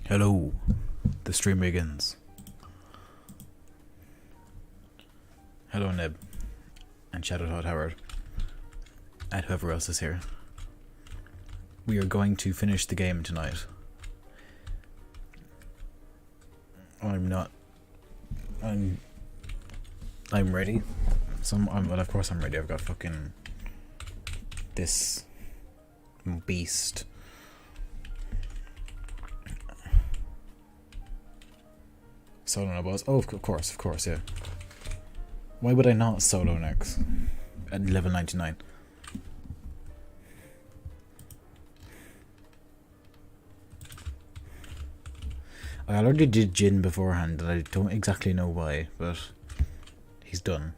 Hello, the stream begins. Hello Nib, and shout out Howard, and whoever else is here. We are going to finish the game tonight. I'm ready. Well, of course I'm ready. I've got fucking this beast. Solo no boss. Oh, of course, yeah. Why would I not solo next? At level 99. I already did Jin beforehand, and I don't exactly know why, but he's done.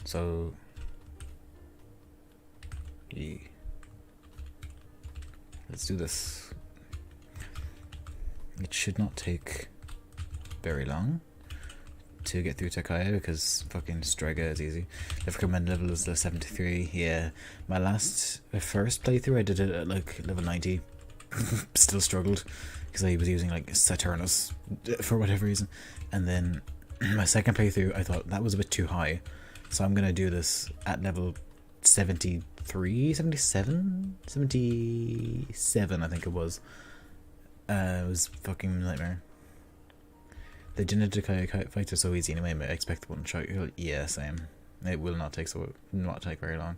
So, yeah. Let's do this. It should not take very long to get through Takaya because fucking Strega is easy. The recommended level is 73. Yeah, my first playthrough I did it at like level 90. Still struggled because I was using like Saturnus for whatever reason. And then my second playthrough I thought that was a bit too high. So I'm gonna do this at level 73, 77? 77 I think it was. It was fucking nightmare. The Jinna fights are so easy anyway, I expect one shot. Yeah, same. It will not take very long.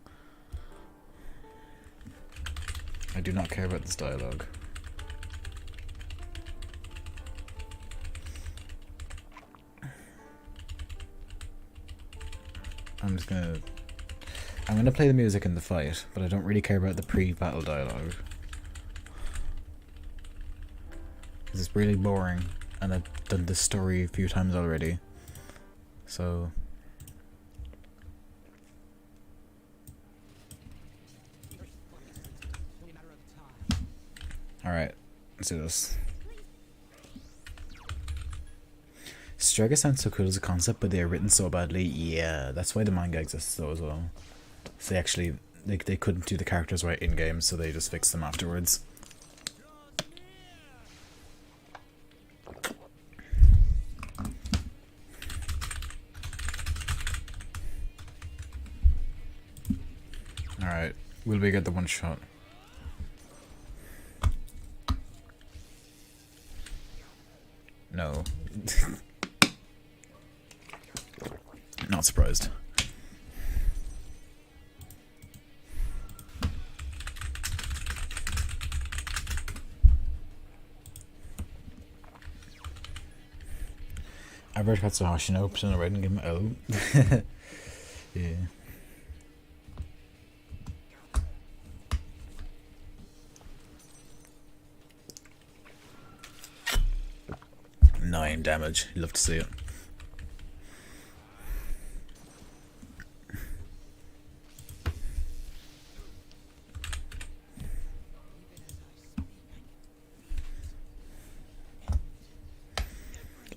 I do not care about this dialogue. I'm gonna play the music in the fight, but I don't really care about the pre-battle dialogue. Because it's really boring, and I've done this story a few times already. So... Alright, let's do this. Strega sounds so cool as a concept, but they are written so badly. Yeah, that's why the manga exists though as well. So they actually, they couldn't do the characters right in-game, so they just fixed them afterwards. Alright, will we get the one shot? No. Not surprised. I read Katsuhashi and opened and read and give him oh. Yeah. Nine damage. Love to see it.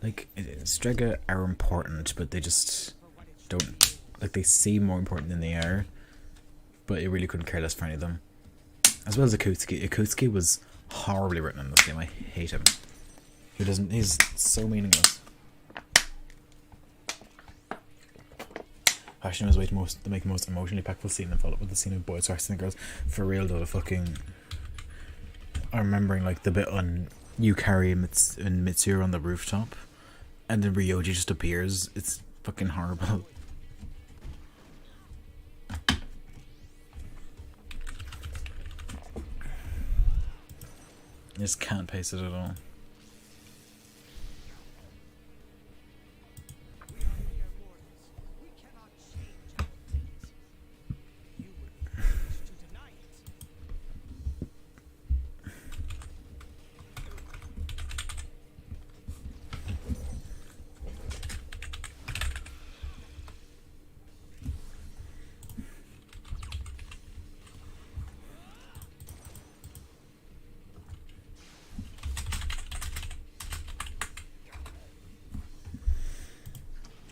Like, Strega are important, but they just don't, like, they seem more important than they are, but I really couldn't care less for any of them. As well as Akutsuki. Akutsuki was horribly written in this game. I hate him. He's so meaningless. Hashim was way to make the most emotionally impactful scene and followed up with the scene of boys harassing the girls. For real though, I'm remembering like the bit on Yukari and Mitsuru on the rooftop, and then Ryoji just appears. It's fucking horrible. I just can't pace it at all.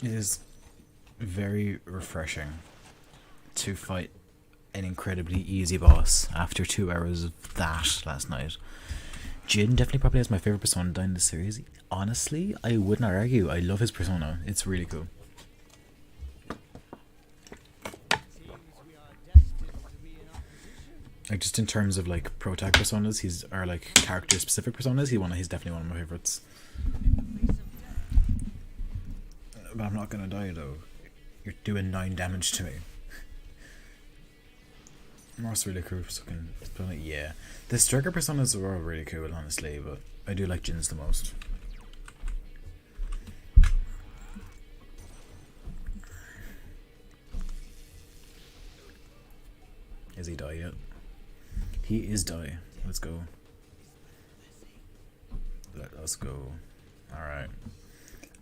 It is very refreshing to fight an incredibly easy boss after 2 hours of that last night. Jin definitely probably has my favourite persona in the series. Honestly, I would not argue. I love his persona. It's really cool. Like, just in terms of like protag personas, or like character specific personas, he's definitely one of my favourites. But I'm not gonna die though. You're doing 9 damage to me. That's really cool. Yeah, the striker personas are all really cool, honestly, but I do like Jin's the most. Is he die yet? He is die. Let's go. Let us go. Alright.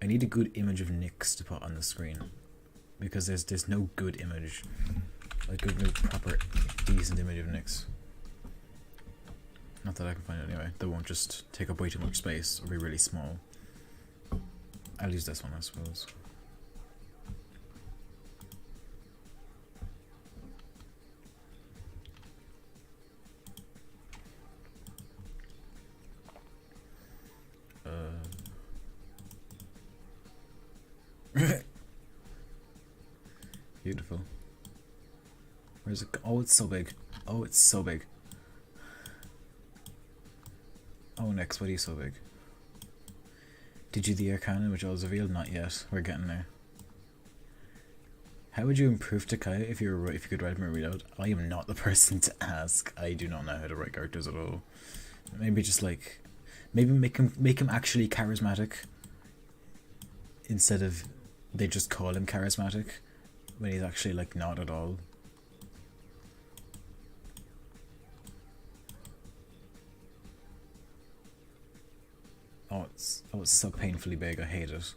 I need a good image of Nyx to put on the screen. Because there's no good image. Like no proper decent image of Nyx. Not that I can find it anyway. That won't just take up way too much space or be really small. I'll use this one, I suppose. Beautiful. Where's it? Oh, it's so big. Oh, it's so big. Oh, next, what are you so big? Did you the Arcana, which I was revealed? Not yet. We're getting there. How would you improve Takaya if you could write him a readout? I am not the person to ask. I do not know how to write characters at all. Maybe just like, maybe make him actually charismatic. Instead of they just call him charismatic when he's actually like not at all. Oh, it's so painfully big. I hate it.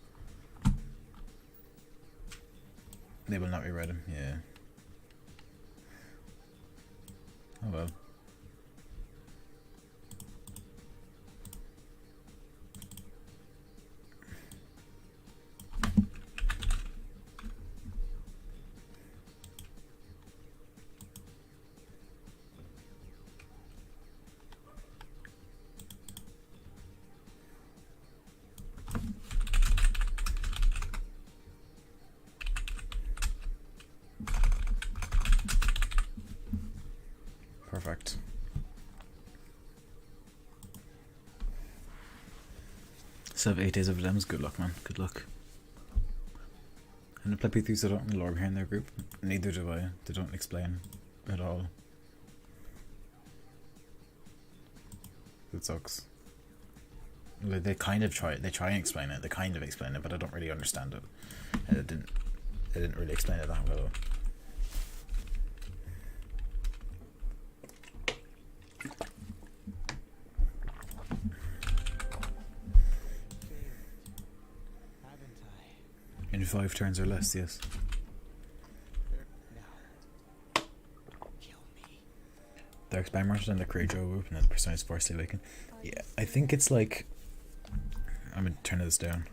They will not rewrite him. Yeah. Oh well. Perfect. So 8 days of Lems, good luck, man. Good luck. And the play through don't have lore behind their group. Neither do I. They don't explain at all. It sucks. They kind of try. They try and explain it. They kind of explain it, but I don't really understand it. And it didn't really explain it that well. In 5 turns or less, yes. The expand market and the create Joe whoop and then the persona is forcibly awakened. Yeah, I think it's like I'm gonna turn this down.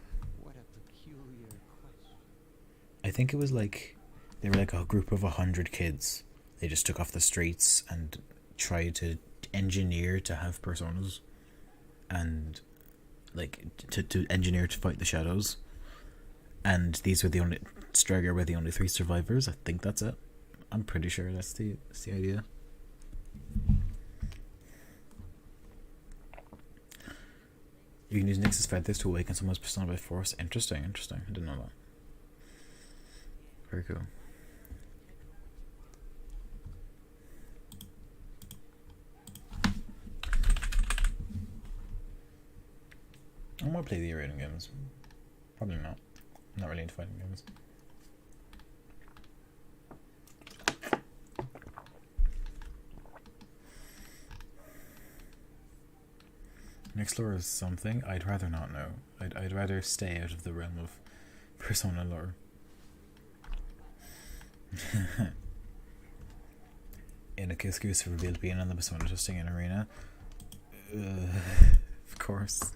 I think it was like they were like a group of 100 kids. They just took off the streets and tried to engineer to have personas and like to engineer to fight the shadows. And these were the only Strager were the only 3 survivors. I think that's it. I'm pretty sure that's the idea. You can use Nyx's feathers to awaken someone's persona by force. Interesting, interesting. I didn't know that. Very cool. I might play the rating games. Probably not. I'm not really into fighting games. Next lore is something I'd rather not know. I'd rather stay out of the realm of Persona lore. In a excuse for revealed being on the Persona testing in arena. Of course.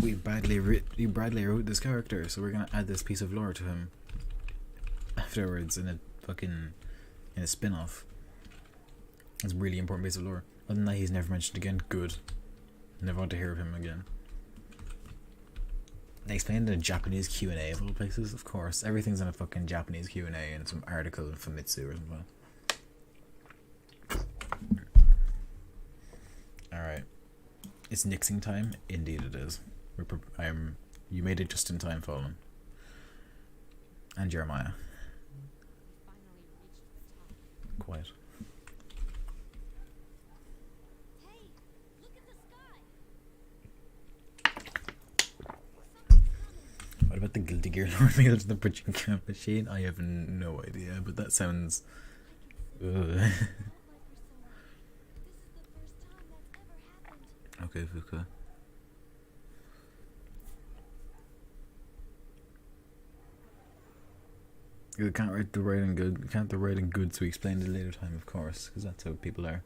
We badly wrote this character, so we're gonna add this piece of lore to him afterwards in a spin-off. It's a really important piece of lore. Other than that, he's never mentioned again. Good. Never want to hear of him again. They explained in a Japanese Q&A of all places, of course. Everything's in a fucking Japanese Q&A and some article in Famitsu or something. Alright. It's nixing time? Indeed it is. You made it just in time, Fallen. And Jeremiah. Quiet. What about the Guilty Gear Lord revealed in the bridging camp machine? I have no idea, but that sounds... Okay, Fuka. You can't write the writing good. You can't the writing good, so we explain it later time, of course, because that's how people are.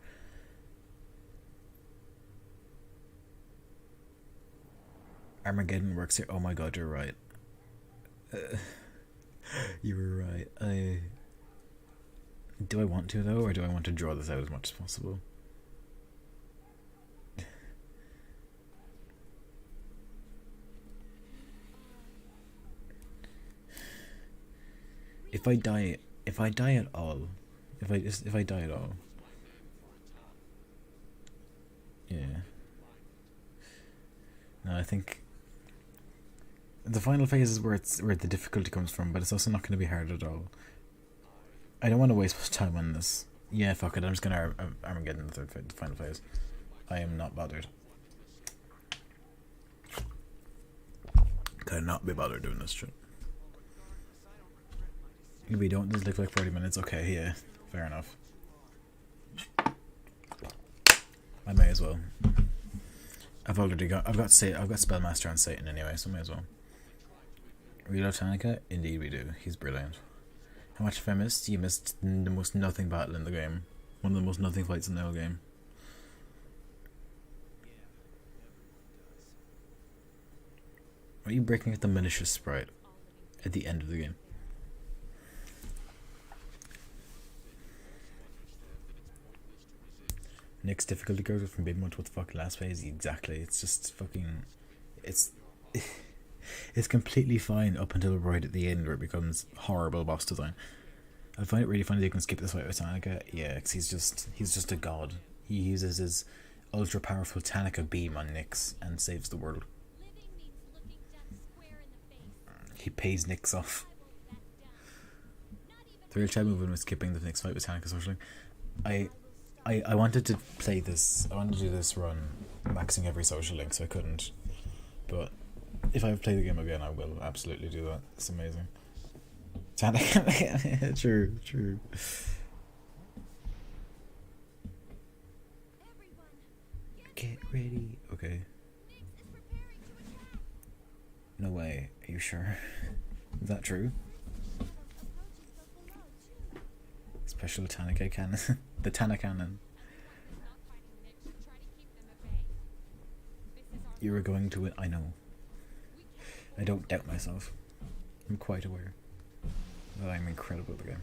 Armageddon works here. Oh my god, you're right. You were right. Do I want to though, or do I want to draw this out as much as possible? If I die at all, if I die at all, yeah. No, I think the final phase is where the difficulty comes from, but it's also not going to be hard at all. I don't want to waste much time on this. Yeah, fuck it. I'm just gonna Armageddon the final phase. I am not bothered. Could not be bothered doing this shit. If we don't, this look like 40 minutes. Okay, yeah, fair enough. I may as well. I've got Spellmaster on Satan anyway, so I may as well. Reload Tanika? Indeed we do. He's brilliant. How much have I missed? You missed the most nothing battle in the game. One of the most nothing fights in the whole game. Why are you breaking out the malicious sprite at the end of the game? Next difficulty goes from big much what the fuck last phase. Exactly. It's just fucking. It's completely fine up until right at the end where it becomes horrible boss design. I find it really funny that you can skip this fight with Tanika. Yeah, because he's just a god. He uses his ultra powerful Tanika beam on Nyx and saves the world. He pays Nyx off. The real chat movement was skipping the next fight with Tanika socially. I wanted to play this. I wanted to do this run maxing every social link, so I couldn't. But if I play the game again, I will absolutely do that. It's amazing. True. Get ready. Okay. No way. Are you sure? Is that true? Special Tanika cannon. The Tana cannon. You were going to win. I know. I don't doubt myself. I'm quite aware that I'm incredible at the game.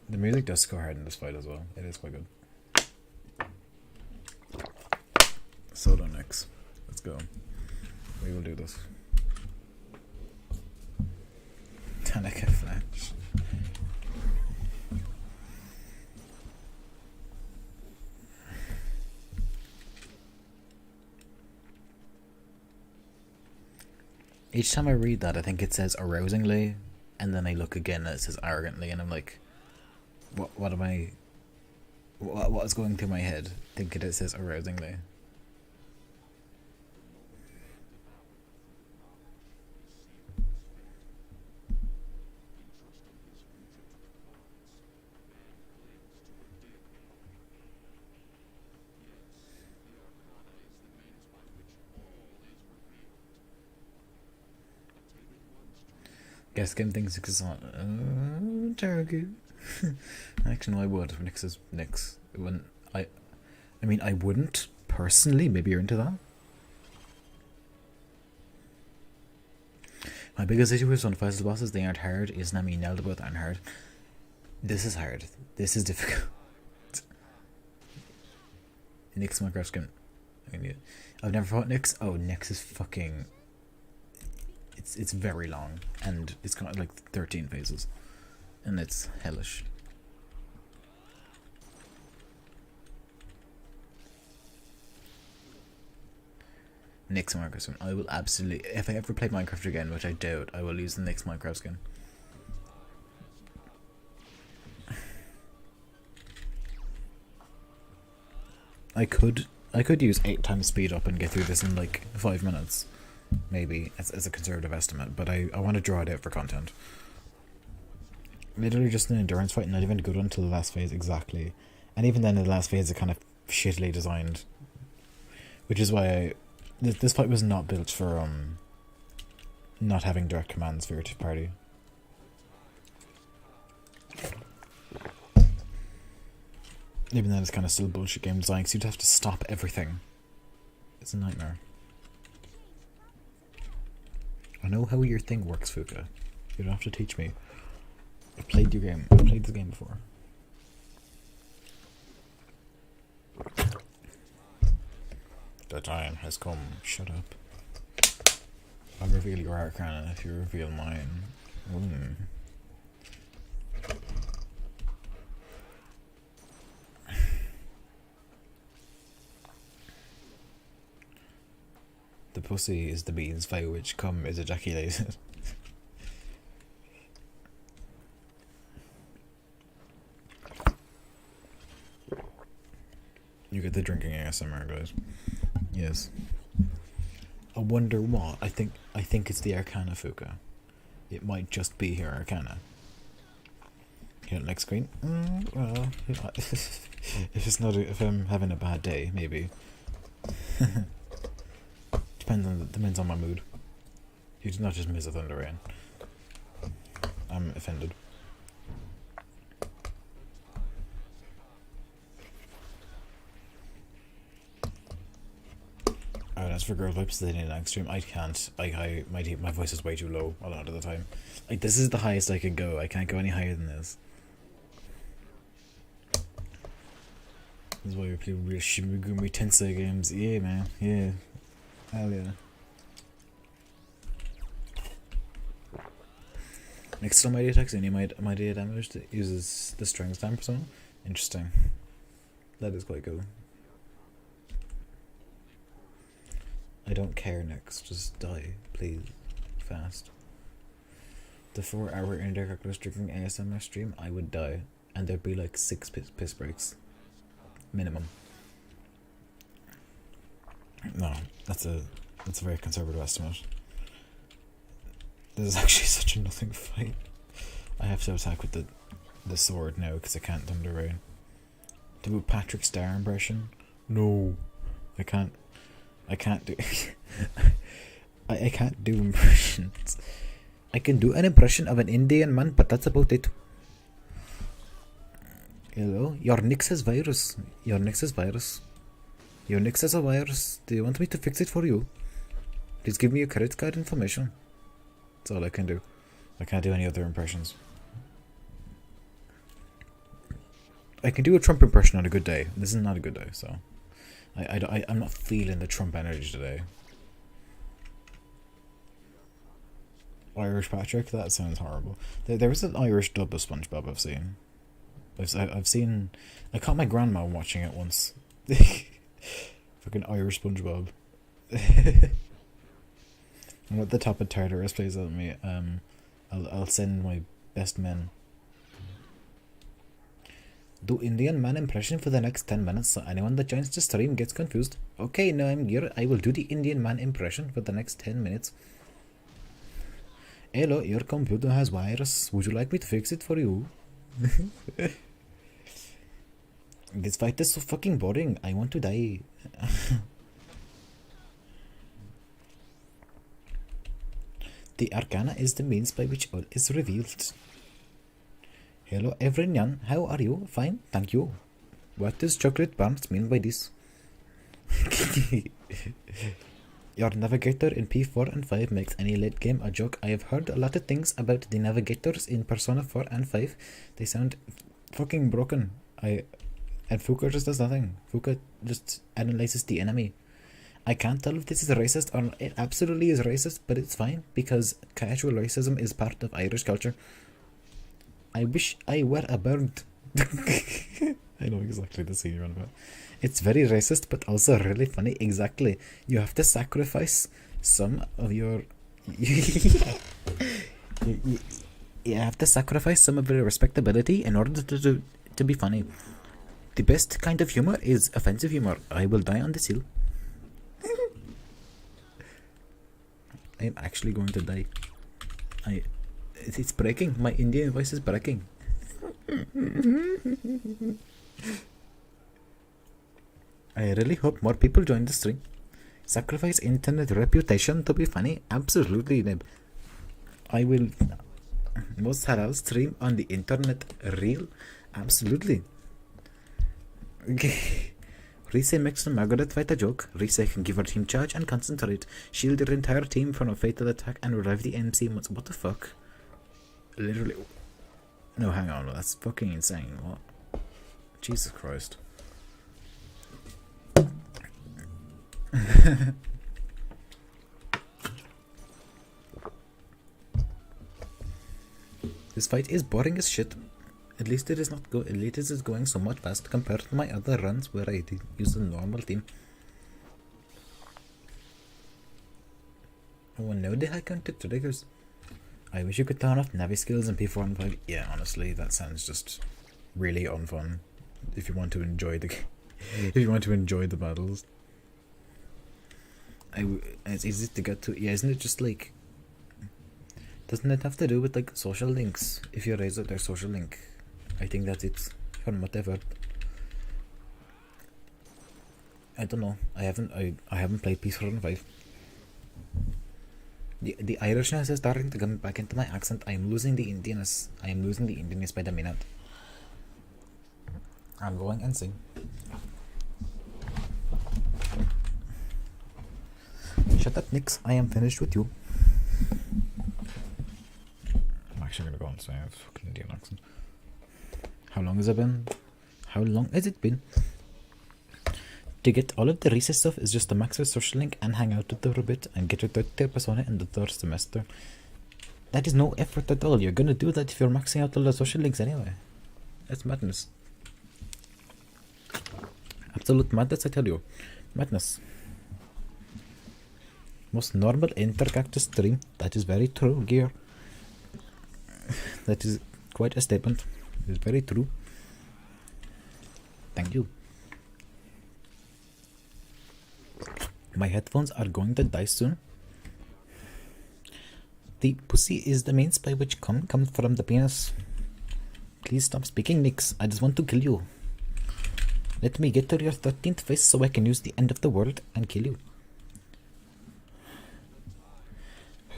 The music does score hard in this fight as well. It is quite good. Solo Nyx. Let's go. We will do this. Tanika flash. Each time I read that, I think it says arousingly, and then I look again and it says arrogantly, and I'm like, what am I, what is going through my head thinking it says arousingly? Guess game thinks Nyx is on Taragu. Actually, no, I would. Nyx is Nyx. When I mean, I wouldn't personally. Maybe you're into that. My biggest issue with unfighting bosses, they aren't hard. Isn't that mean nailed both aren't hard? This is hard. This is difficult. Nyx Minecraft skin. I've never fought Nyx. Oh, Nyx is fucking. It's very long, and it's got like 13 phases, and it's hellish. Nyx Minecraft skin. I will absolutely, if I ever play Minecraft again, which I doubt, I will use the Nyx Minecraft skin. I could use 8 times speed up and get through this in like 5 minutes. Maybe as a conservative estimate, but I want to draw it out for content. Literally just an endurance fight, not even good until the last phase exactly, and even then in the last phase it kind of shittily designed. Which is why this fight was not built for not having direct commands for your party. Even then, it's kind of still bullshit game design, because you'd have to stop everything. It's a nightmare. I know how your thing works, Fuka. You don't have to teach me. I've played your game. I've played the game before. The time has come. Shut up. I'll reveal your arcana if you reveal mine. The pussy is the beans by which cum is ejaculated. You get the drinking ASMR, guys. Yes. I wonder what. I think it's the Arcana, Fuka. It might just be here Arcana. Here, next screen. Well, if it's not, if I'm having a bad day, maybe. Depends on my mood. You do not just miss a thunder rain. I'm offended. As for girl vibes, they need an extreme. I can't. My voice is way too low a lot of the time. Like, this is the highest I can go. I can't go any higher than this. This is why we play real Shimigumi Tensei games. Yeah, man. Yeah. Hell yeah. Next to Mighty attacks, any Mighty damage that uses the strength stamp persona. Interesting. That is quite cool. I don't care, next. Just die, please. Fast. The 4-hour intercalculus drinking ASMR stream, I would die. And there'd be like 6 piss breaks. Minimum. No, that's a very conservative estimate. This is actually such a nothing fight. I have to attack with the sword now because I can't thunder rain. Do a Patrick Star impression? No, I can't do. I can't do impressions. I can do an impression of an Indian man, but that's about it. Hello, your Nix has virus. Your Nix has virus. Your Nix has a virus. Do you want me to fix it for you? Please give me your credit card information. That's all I can do. I can't do any other impressions. I can do a Trump impression on a good day. This is not a good day, so I'm not feeling the Trump energy today. Irish Patrick? That sounds horrible. There was an Irish dub of SpongeBob I've seen. I've seen. I caught my grandma watching it once. Fucking Irish SpongeBob. I'm at the top of Tartarus, please let me. I'll send my best men. Do Indian man impression for the next 10 minutes so anyone that joins the stream gets confused. Okay, now I'm here. I will do the Indian man impression for the next 10 minutes. Hello, your computer has virus. Would you like me to fix it for you? This fight is so fucking boring. I want to die. The Arcana is the means by which all is revealed. Hello everyone, how are you? Fine, thank you. What does chocolate barns mean by this? Your navigator in P4 and 5 makes any late game a joke. I have heard a lot of things about the navigators in Persona 4 and 5. They sound fucking broken. And Fuka just does nothing. Fuka just analyzes the enemy. I can't tell if this is racist or not. It absolutely is racist, but it's fine because casual racism is part of Irish culture. I wish I were a bird. I know exactly the scene you're on about. It's very racist, but also really funny. Exactly. You have to sacrifice some of your... you have to sacrifice some of your respectability in order to be funny. The best kind of humor is offensive humor. I will die on this hill. I'm actually going to die. It's breaking. My Indian voice is breaking. I really hope more people join the stream. Sacrifice internet reputation to be funny? Absolutely, Nib. I will most halal stream on the internet real? Absolutely. Reese makes Margaret fight a joke. Reese can give her team charge and concentrate. Shield your entire team from a fatal attack and revive the MC. What the fuck? Literally. No, hang on. That's fucking insane. What? Jesus Christ. This fight is boring as shit. At least it is not go. At least it is going so much fast compared to my other runs where I use the normal team. Oh no, the high counted triggers. I wish you could turn off Navi skills in P4 and 5. Yeah, honestly, that sounds just really unfun. If you want to enjoy the, if you want to enjoy the battles, it's easy to get to. Yeah, isn't it just like? Doesn't it have to do with like social links? If you raise up their social link, I think that's it. From what I've heard. I don't know. I haven't played P4 and 5. The Irishness is starting to come back into my accent. I am losing the Indianness. I am losing the Indianness by the minute. I'm going insane. Shut up, Nix. I am finished with you. I'm actually gonna go and say I have a fucking Indian accent. How long has it been? How long has it been? To get all of the recess stuff is just to max your social link and hang out with them for a bit and get your third tier persona in the third semester. That is no effort at all. You're gonna do that if you're maxing out all the social links anyway. That's madness. Absolute madness, I tell you. Madness. Most normal intercactus stream. That is very true, Gear. That is quite a statement. It is very true. Thank you. My headphones are going to die soon. The pussy is the means by which comes from the penis. Please stop speaking, Nix. I just want to kill you. Let me get to your 13th face so I can use the end of the world and kill you.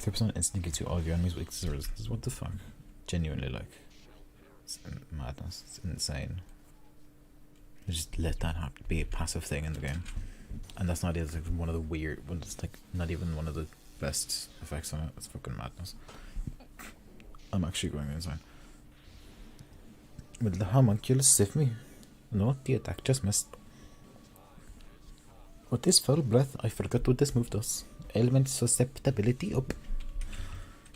30% instantly gets you all of your enemies with resistance. What the fuck? Genuinely, like, it's madness. It's insane. Just let that be a passive thing in the game. And that's not even like one of the weird ones. It's like not even one of the best effects on it. It's fucking madness. I'm actually going insane. Will the homunculus save me? No, the attack just missed. What is foul breath? I forgot what this move does. Element susceptibility up.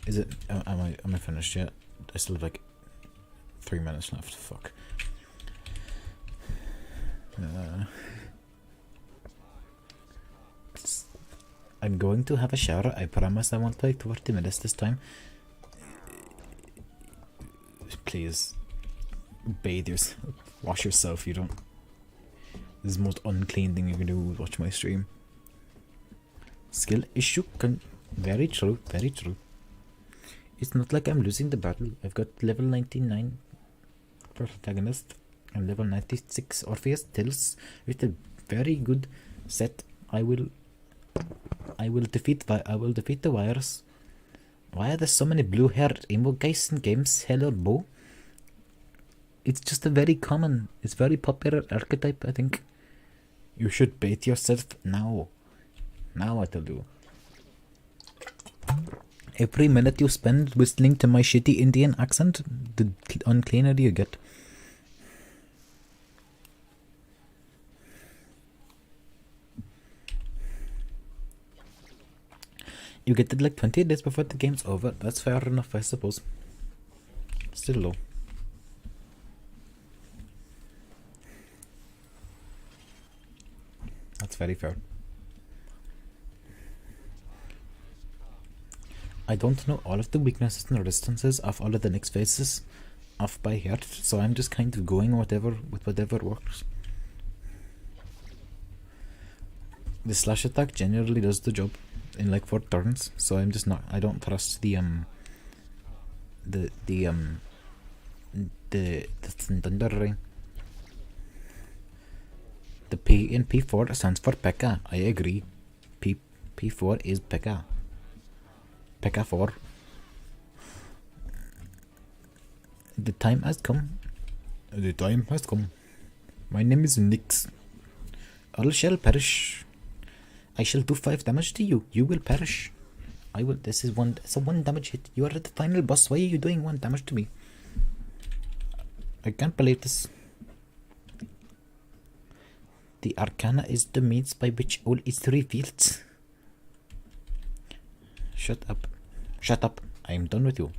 Is it? Am I finished yet? I still have like 3 minutes left. Fuck. I'm going to have a shower. I promise I won't take 40 minutes this time. Please bathe yourself, wash yourself. You don't. This is the most unclean thing you can do. Watch my stream. Skill issue. Very true. Very true. It's not like I'm losing the battle. I've got level 99 protagonist and level 96 Orpheus Tills with a very good set. I will defeat the virus. Why are there so many blue-haired emo guys in games? Hello, Bo. It's just a very common, it's very popular archetype, I think. You should bait yourself now. Now, I tell you. Every minute you spend whistling to my shitty Indian accent, the uncleaner you get. You get it like 20 days before the game's over. That's fair enough, I suppose. Still low. That's very fair. I don't know all of the weaknesses and resistances of all of the next phases off by heart, so I'm just kind of going with whatever works. The slash attack generally does the job in like 4 turns, so I'm just not. I don't trust the thunder ring. The P in P4 stands for Pekka. I agree. P4 is Pekka. Pekka 4. The time has come. The time has come. My name is Nyx. All shall perish. I shall do 5 damage to you. You will perish. I will. This is one. It's a 1 damage hit. You are the final boss. Why are you doing 1 damage to me? I can't believe this. The Arcana is the means by which all is revealed. Shut up. Shut up. I am done with you.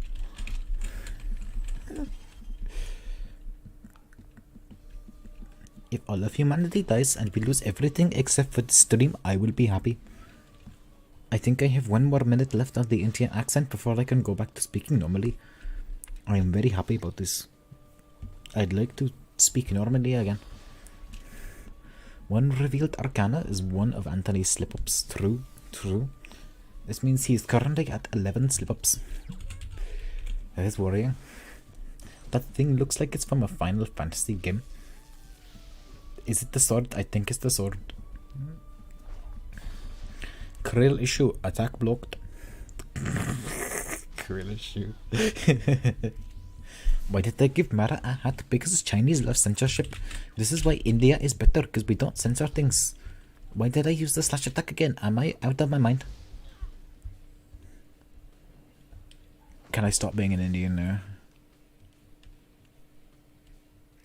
If all of humanity dies and we lose everything except for the stream, I will be happy. I think I have 1 more minute left of the Indian accent before I can go back to speaking normally. I am very happy about this. I'd like to speak normally again. 1 revealed Arcana is 1 of Anthony's slip-ups. True. This means he is currently at 11 slip-ups. That is worrying. That thing looks like it's from a Final Fantasy game. Is it the sword? I think it's the sword. Krill issue. Attack blocked. Krill issue. Why did they give Mara a hat? Because Chinese love censorship. This is why India is better, because we don't censor things. Why did I use the slash attack again? Am I out of my mind? Can I stop being an Indian now?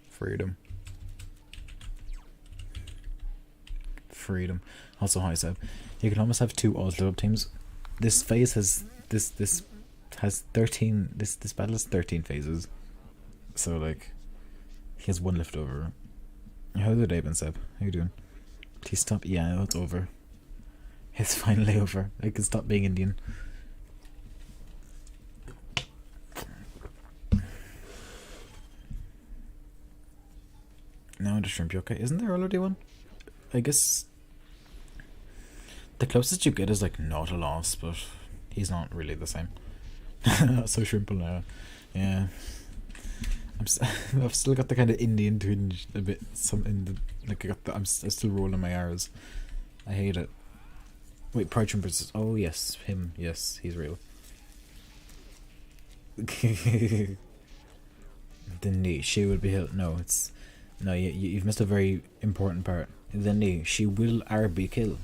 Freedom. Freedom. Also, hi Seb. You can almost have 2 all-club teams. This phase has this has 13. This battle has 13 phases. So like, he has 1 left over. How's the day been, Seb? How you doing? Please stop. Yeah, it's over. It's finally over. I can stop being Indian. Now the shrimp yokai. Isn't there already one? I guess the closest you get is like not a loss, but he's not really the same. So shrimple now. Yeah. I've still got the kind of Indian twinge a bit. I'm still rolling my R's. I hate it. Wait, Pride Shrimpers. Oh yes, him. Yes, he's real. The knee. She would be held. No, it's no. You've missed a very important part. The knee. She will RB kill.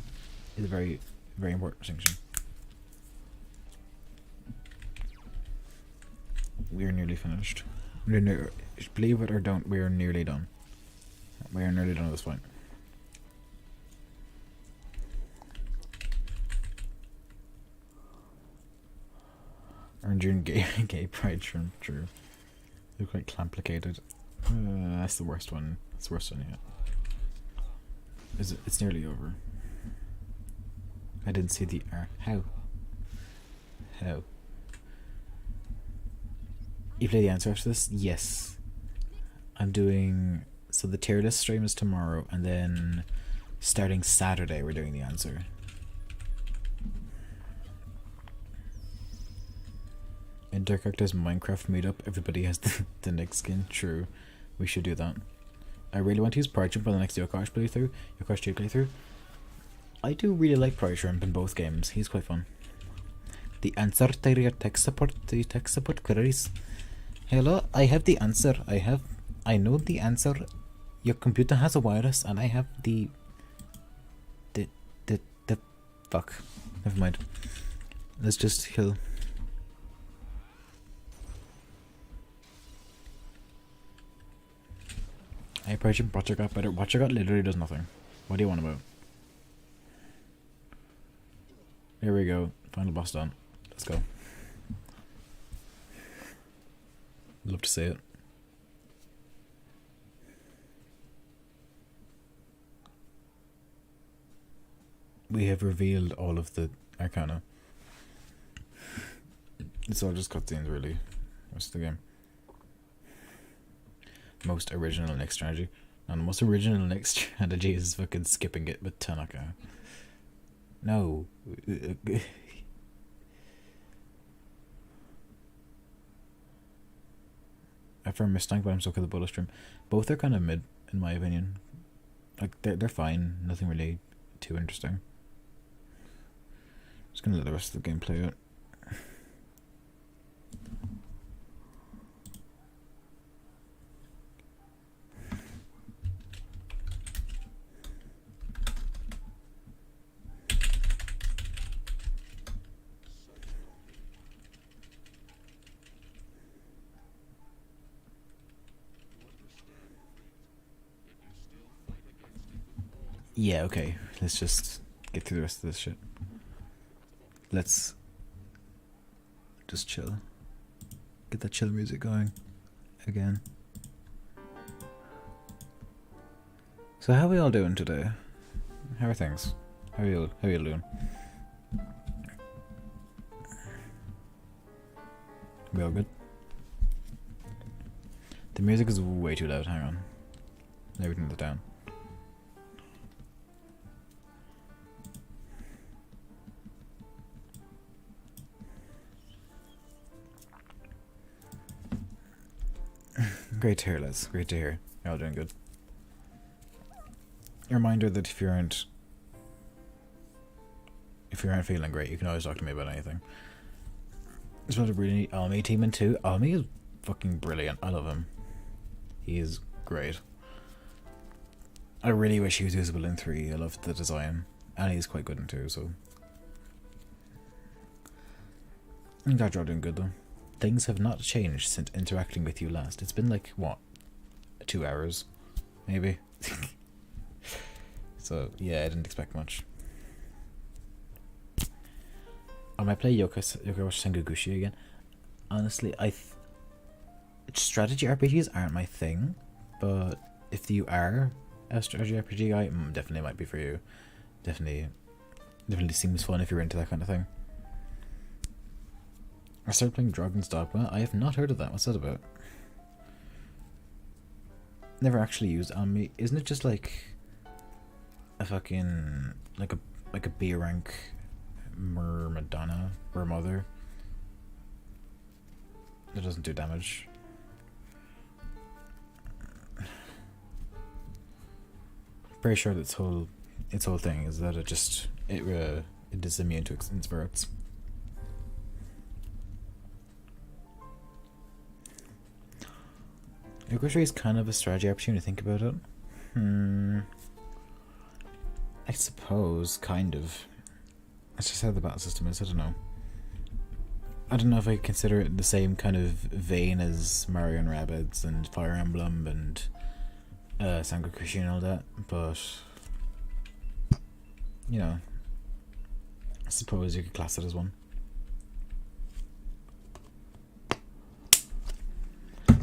Is a very, very important distinction. We're nearly finished. Believe it or don't, we are nearly done. We are nearly done at this point. Earned June gay pride shrimp, true. They're quite complicated. That's the worst one. That's the worst one yet. Is it? It's nearly over. I didn't see the R. How? You play the answer after this? Yes. I'm doing... So the tier list stream is tomorrow, and then starting Saturday we're doing the answer. In Dark Characters Minecraft meetup, everybody has the next skin. True. We should do that. I really want to use Pride Shrimp on the next Yokosh playthrough. Yokosh 2 playthrough. I do really like Pride Shrimp in both games. He's quite fun. The answer to your tech support queries. Hello, I have the answer. I know the answer. Your computer has a virus, and I have the fuck. Never mind. Let's just kill. I approach him. Watcher got better. Watcher got literally does nothing. What do you want about? Here we go. Final boss done. Let's go. Love to see it. We have revealed all of the Arcana. It's all just cutscenes, really. Most of the game. Most original next strategy. And the most original next strategy is fucking skipping it with Tanaka. No. I prefer Mustang, but I'm stuck with the bullet stream. Both are kind of mid, in my opinion. Like they're fine. Nothing really too interesting. Just gonna let the rest of the game play out. Yeah, okay. Let's just get through the rest of this shit. Let's just chill. Get that chill music going again. So how are we all doing today? How are things? How are you doing? We all good? The music is way too loud, hang on. Everything's down. Great to hear, Les. Great to hear. You're all doing good. A reminder that if you aren't feeling great, you can always talk to me about anything. There's a really Almy team in 2. Almy is fucking brilliant. I love him. He is great. I really wish he was usable in 3. I loved the design. And he's quite good in 2, so. I'm glad you're all doing good though. Things have not changed since interacting with you last. It's been like, what? 2 hours? Maybe? So, yeah, I didn't expect much. I might play Yokowashi Sengogushi again. Honestly, strategy RPGs aren't my thing, but if you are a strategy RPG guy, definitely might be for you. Definitely seems fun if you're into that kind of thing. I started playing Dragon's Dogma. I have not heard of that. What's that about? Never actually used Almy. Isn't it just like a fucking like a B rank Madonna or mother that doesn't do damage? Pretty sure that its whole thing is that it is immune to inspirates. Yokowashi is kind of a strategy RPG to think about it. I suppose, kind of. That's just how the battle system is, I don't know. I don't know if I consider it the same kind of vein as Mario and Rabbids and Fire Emblem and Sengokushi and all that, but you know, I suppose you could class it as one.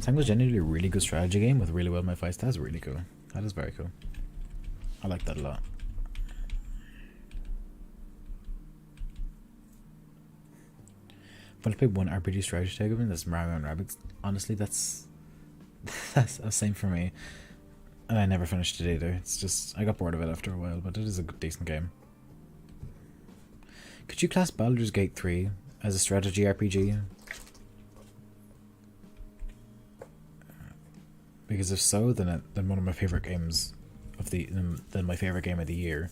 Sango's genuinely a really good strategy game with really well made fights. That's really cool. That is very cool. I like that a lot. When I play one RPG strategy tag game, that's Mario and Rabbids. Honestly, that's the same for me. And I never finished it either. It's just I got bored of it after a while, but it is a decent game. Could you class Baldur's Gate 3 as a strategy RPG? Because if so, then one of my favorite games then my favorite game of the year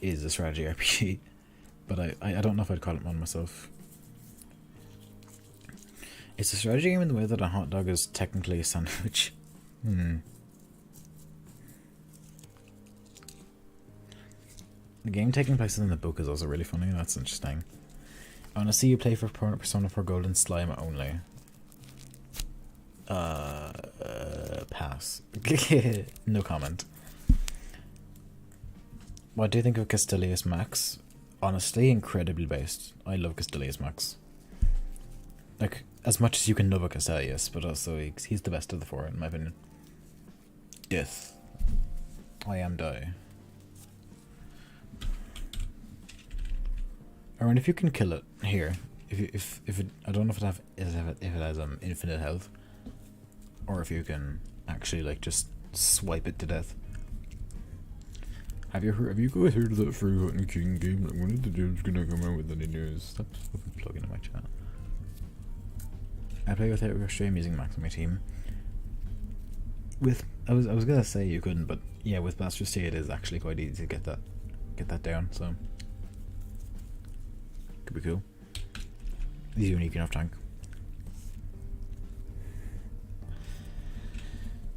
is a strategy RPG. But I don't know if I'd call it one myself. It's a strategy game in the way that a hot dog is technically a sandwich. The game taking place in the book is also really funny. That's interesting. I want to see you play for Persona 4 Golden Slime only. Pass. No comment. What do you think of Castilius Max? Honestly, incredibly based. I love Castilius Max. Like, as much as you can love a Castilius, but also he's the best of the 4, in my opinion. Death. I am die. I mean, if you can kill it here, if it, I don't know if it has infinite health, or if you can actually like just swipe it to death. Have you guys heard of that Forgotten King game? Like, when is the game's gonna come out with any news? Stop plugging in my chat. I play without your stream using Max on my team. with I was gonna say you couldn't, but yeah, with Master C it is actually quite easy to get that down. So could be cool. He's a unique enough tank.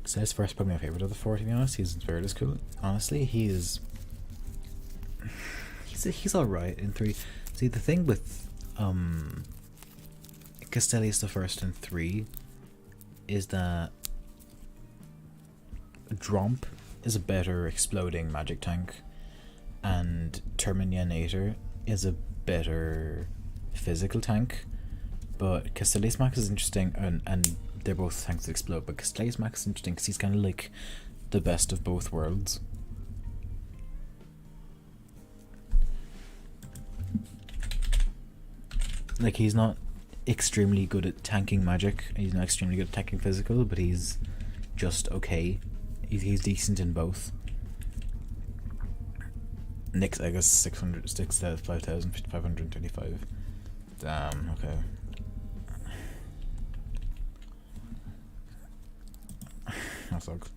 Says first probably my favorite of the four, to be honest. His spirit is cool. Honestly, he's alright in 3. See, the thing with Castellius the first in 3 is that Dromp is a better exploding magic tank, and Terminator is a better physical tank. But Castellius Max is interesting, and they're both tanks that explode, but Castellius Max is interesting because he's kind of like the best of both worlds. Like, he's not extremely good at tanking magic, he's not extremely good at tanking physical, but he's just okay. He's decent in both. Nick's, I guess, 5,525. Damn, okay. That sucks.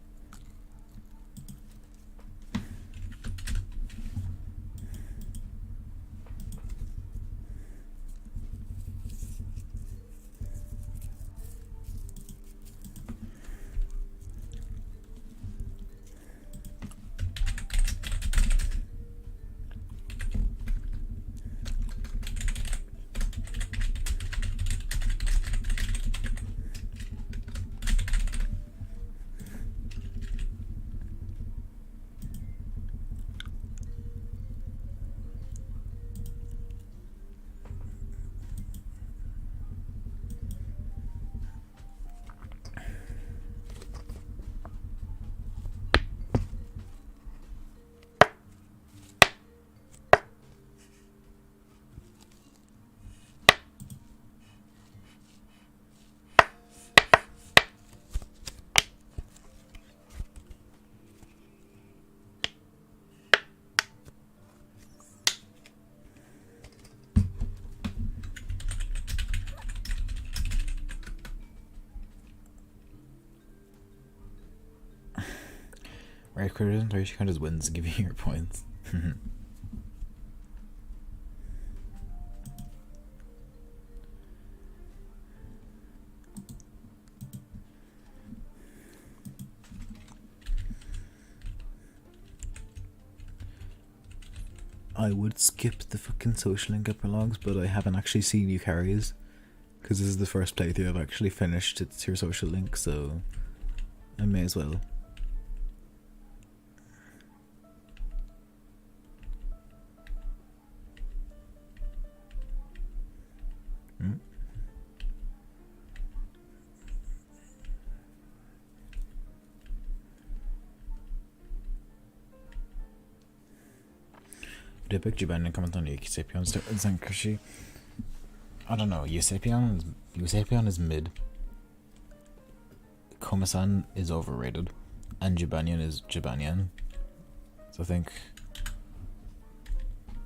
Right, criticism, or you count as wins and give you your points. I would skip the fucking social link epilogues, but I haven't actually seen you carries, because this is the first playthrough I've actually finished. It's your social link, so I may as well. Did pick Japan and comment on Eusebion Zankashi? I don't know. Eusebion is mid. Komasan is overrated, and Jibanian is Jibanian. So I think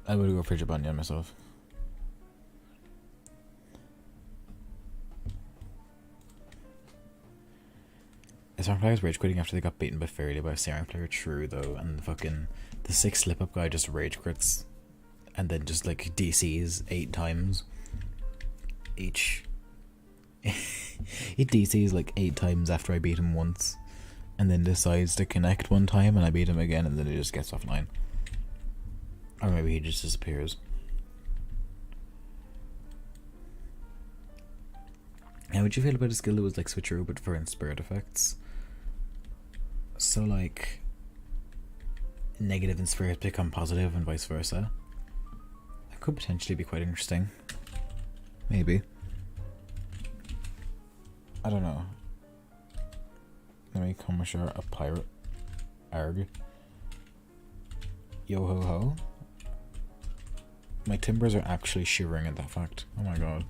I would go for Jibanian myself. Some players rage quitting after they got beaten by fairly by a Serum player, true though, and the 6 slip up guy just rage quits and then just like DCs 8 times each. He DCs like 8 times after I beat him once, and then decides to connect one time and I beat him again, and then he just gets offline. Or maybe he just disappears. How would you feel about a skill that was like switcheroo but for spirit effects? So like negative in spirit become positive and vice versa. That could potentially be quite interesting. Maybe. I don't know. Let me come share a pirate. Arg. Yo ho ho. My timbers are actually shivering at that fact. Oh my god.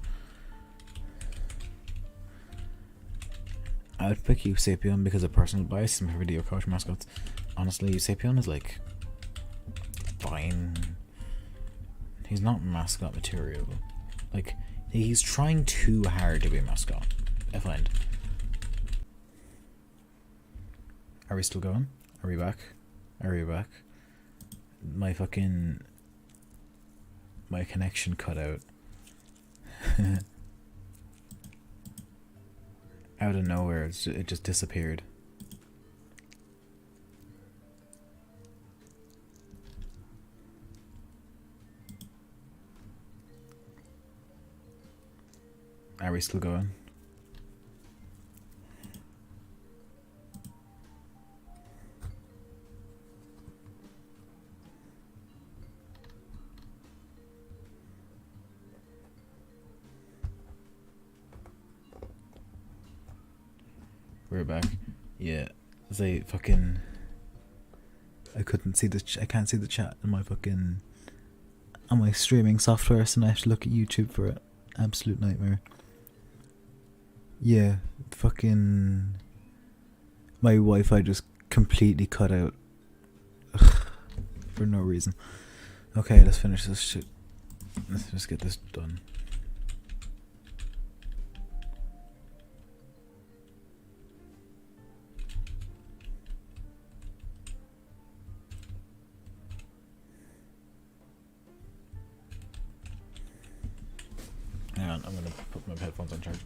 I would pick Eusebion because of personal bias. He's my favorite video coach mascots. Honestly, Eusebion is like fine. He's not mascot material. Like, he's trying too hard to be a mascot, I find. Are we still going? Are we back? Are we back? My connection cut out. Out of nowhere, it just disappeared. Are we still going? We're back. Yeah, they fucking. I couldn't see I can't see the chat on my streaming software, so I have to look at YouTube for it. Absolute nightmare. Yeah, fucking. My Wi-Fi just completely cut out. For no reason. Okay, let's finish this shit. Let's just get this done. Hang on, I'm gonna put my headphones on charge.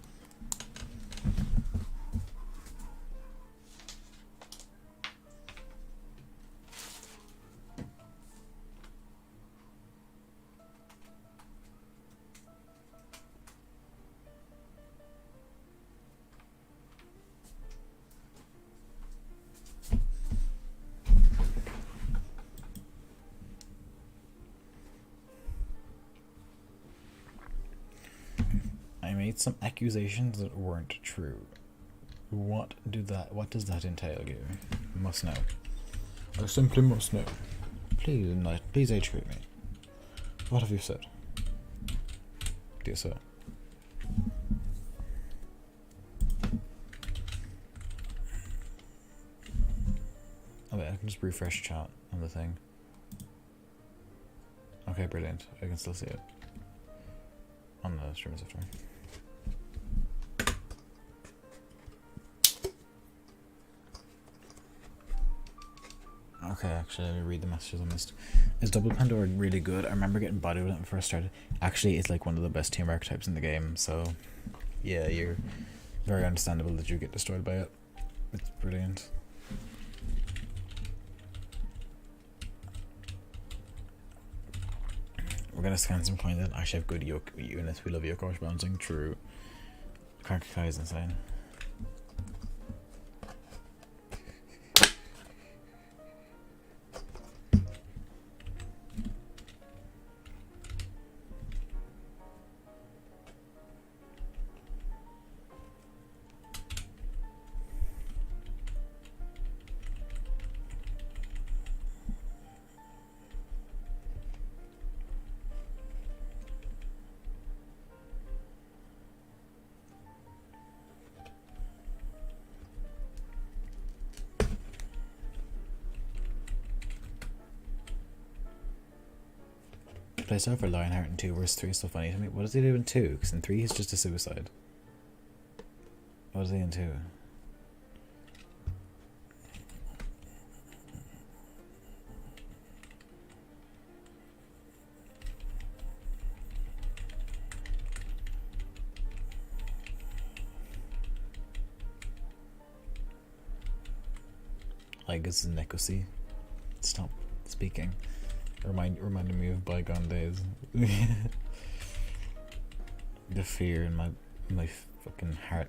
Made some accusations that weren't true. What does that entail, you? Must know. I simply must know. Please educate me. What have you said? Dear sir. Oh wait, I can just refresh chat on the thing. Okay, brilliant. I can still see it. On the streaming software. Okay, actually, let me read the messages I missed. Is Double Pandora really good? I remember getting bodied when it first started. Actually, it's like one of the best team archetypes in the game, so yeah, you're very understandable that you get destroyed by it. It's brilliant. We're gonna scan some coins that actually have good units. We love Yokosh bouncing. True. Karkakai is insane. Playstyle for Lionheart in 2 whereas 3 is so funny to me. What does he do in 2? Because in 3 he's just a suicide. What is he in 2? I guess it's Nekosi. Stop speaking. Reminding me of bygone days. The fear in my fucking heart.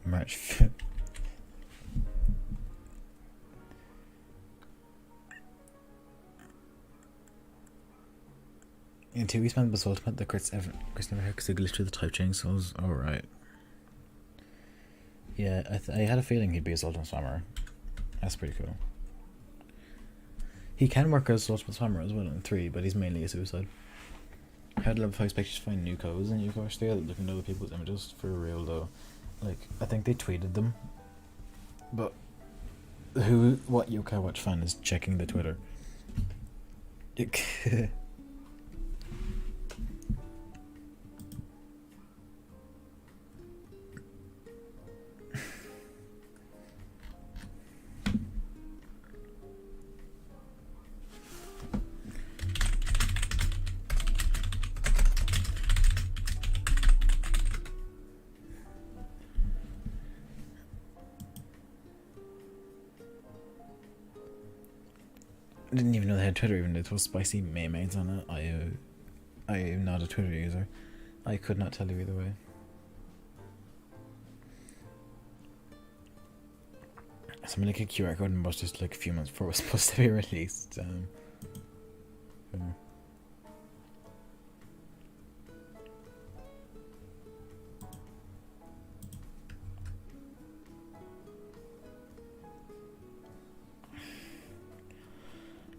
March. In 2 we spent the ultimate the crits never hit because it glitched with the type change, so I was alright. Yeah, I had a feeling he'd be Assault on Swimmer. That's pretty cool. He can work as Ultimate Swimmer as well in 3, but he's mainly a suicide. How to level 5 expect you to find new codes in Yokosh 3 looking at other people's images for real though. Like, I think they tweeted them. But what Yokai Watch fan is checking the Twitter? didn't even know they had Twitter, even though it was spicy mayonnaise on it. I am not a Twitter user. I could not tell you either way. Something like a QR code and was just like a few months before it was supposed to be released.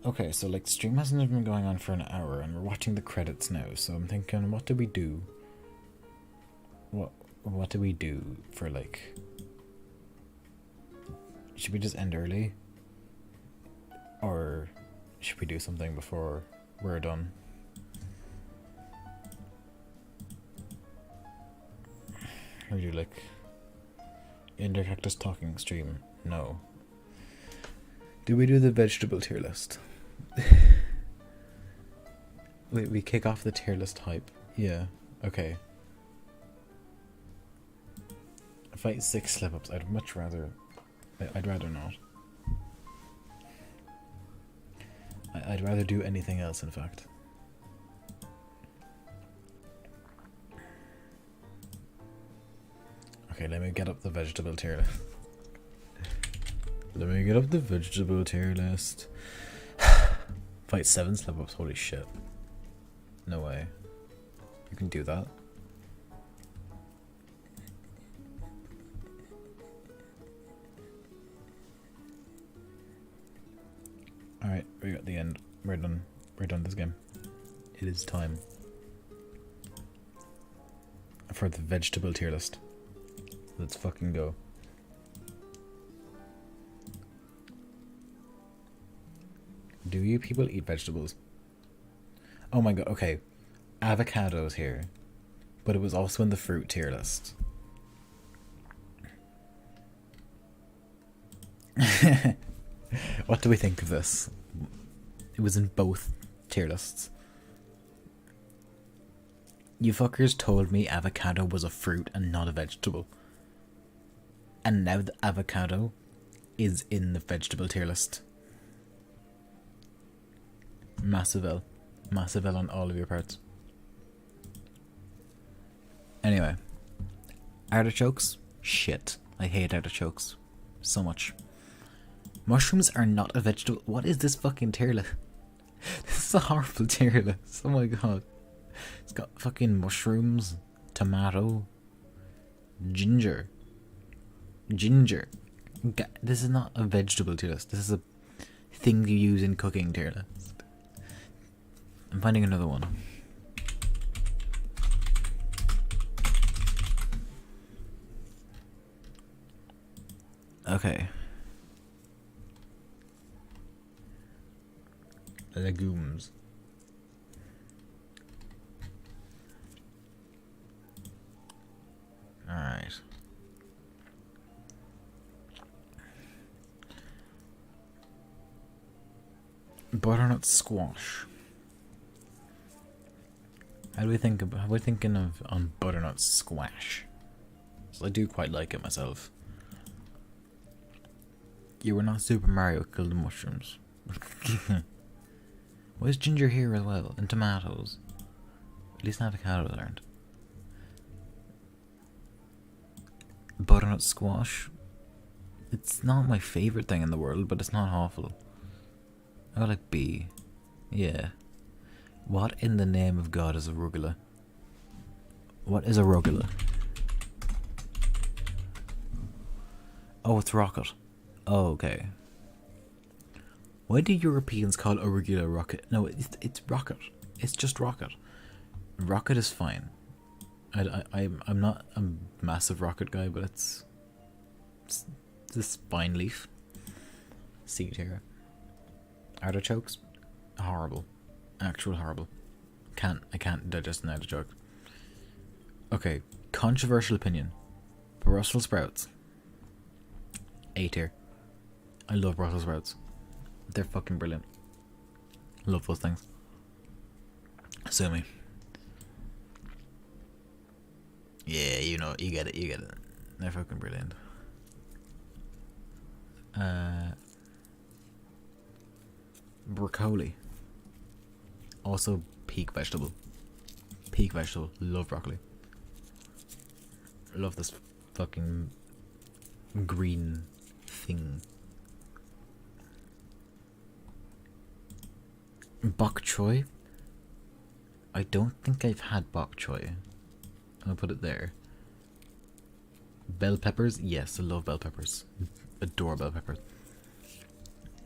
Okay, so like stream hasn't even been going on for an hour and we're watching the credits now, so I'm thinking, what do we do? What do we do for like... Should we just end early? Or should we do something before we're done? Or do like... Ender Cactus talking stream? No. Do we do the vegetable tier list? we kick off the tier list hype. Yeah, okay. Fight 6 slip ups. I'd much rather... I'd rather not. I'd rather do anything else, in fact. Okay, let me get up the vegetable tier list. Let me get up the vegetable tier list. Fight 7 slip ups, holy shit. No way. You can do that. Alright, we got the end. We're done. We're done this game. It is time for the vegetable tier list. Let's fucking go. Do you people eat vegetables? Oh my god, okay. Avocado's here. But it was also in the fruit tier list. What do we think of this? It was in both tier lists. You fuckers told me avocado was a fruit and not a vegetable. And now the avocado is in the vegetable tier list. Massive L. Massive L on all of your parts. Anyway. Artichokes? Shit. I hate artichokes. So much. Mushrooms are not a vegetable. What is this fucking tier list? This is a horrible tier list. Oh my god. It's got fucking mushrooms, tomato, ginger. Ginger. This is not a vegetable tier list. This is a thing you use in cooking tier list. I'm finding another one. Okay. Legumes. Alright. Butternut squash. How we thinking of on butternut squash? So I do quite like it myself. You were not Super Mario, killed the mushrooms. Why is ginger here as well? And tomatoes. At least avocados aren't. Butternut squash. It's not my favourite thing in the world, but it's not awful. I like B. Yeah. What in the name of God is arugula? What is arugula? Oh, it's rocket. Oh, okay. Why do Europeans call arugula rocket? No, it's rocket. It's just rocket. Rocket is fine. I'm not a massive rocket guy, but it's this vine leaf seed here. Artichokes, horrible, actual horrible. I can't digest an artichoke. Okay, controversial opinion. Brussels sprouts. A tier. I love Brussels sprouts. They're fucking brilliant. Love those things. Sue me. Yeah, you know, you get it. They're fucking brilliant. Broccoli. Also peak vegetable. Peak vegetable. Love broccoli. I love this fucking green thing. Bok choy. I don't think I've had bok choy. I'll put it there. Bell peppers? Yes, I love bell peppers. Adore bell peppers.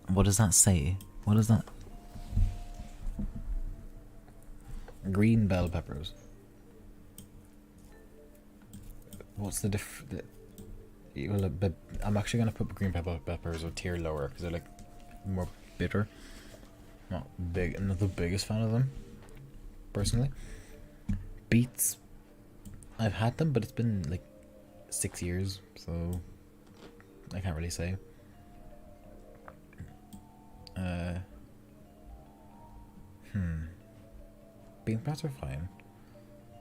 What does that say? What is that? Green bell peppers. What's the well, I'm actually gonna put green peppers a tier lower because they're like more bitter. Not the biggest fan of them, personally. Beets, I've had them, but it's been like 6 years, so I can't really say. Bean sprouts are fine.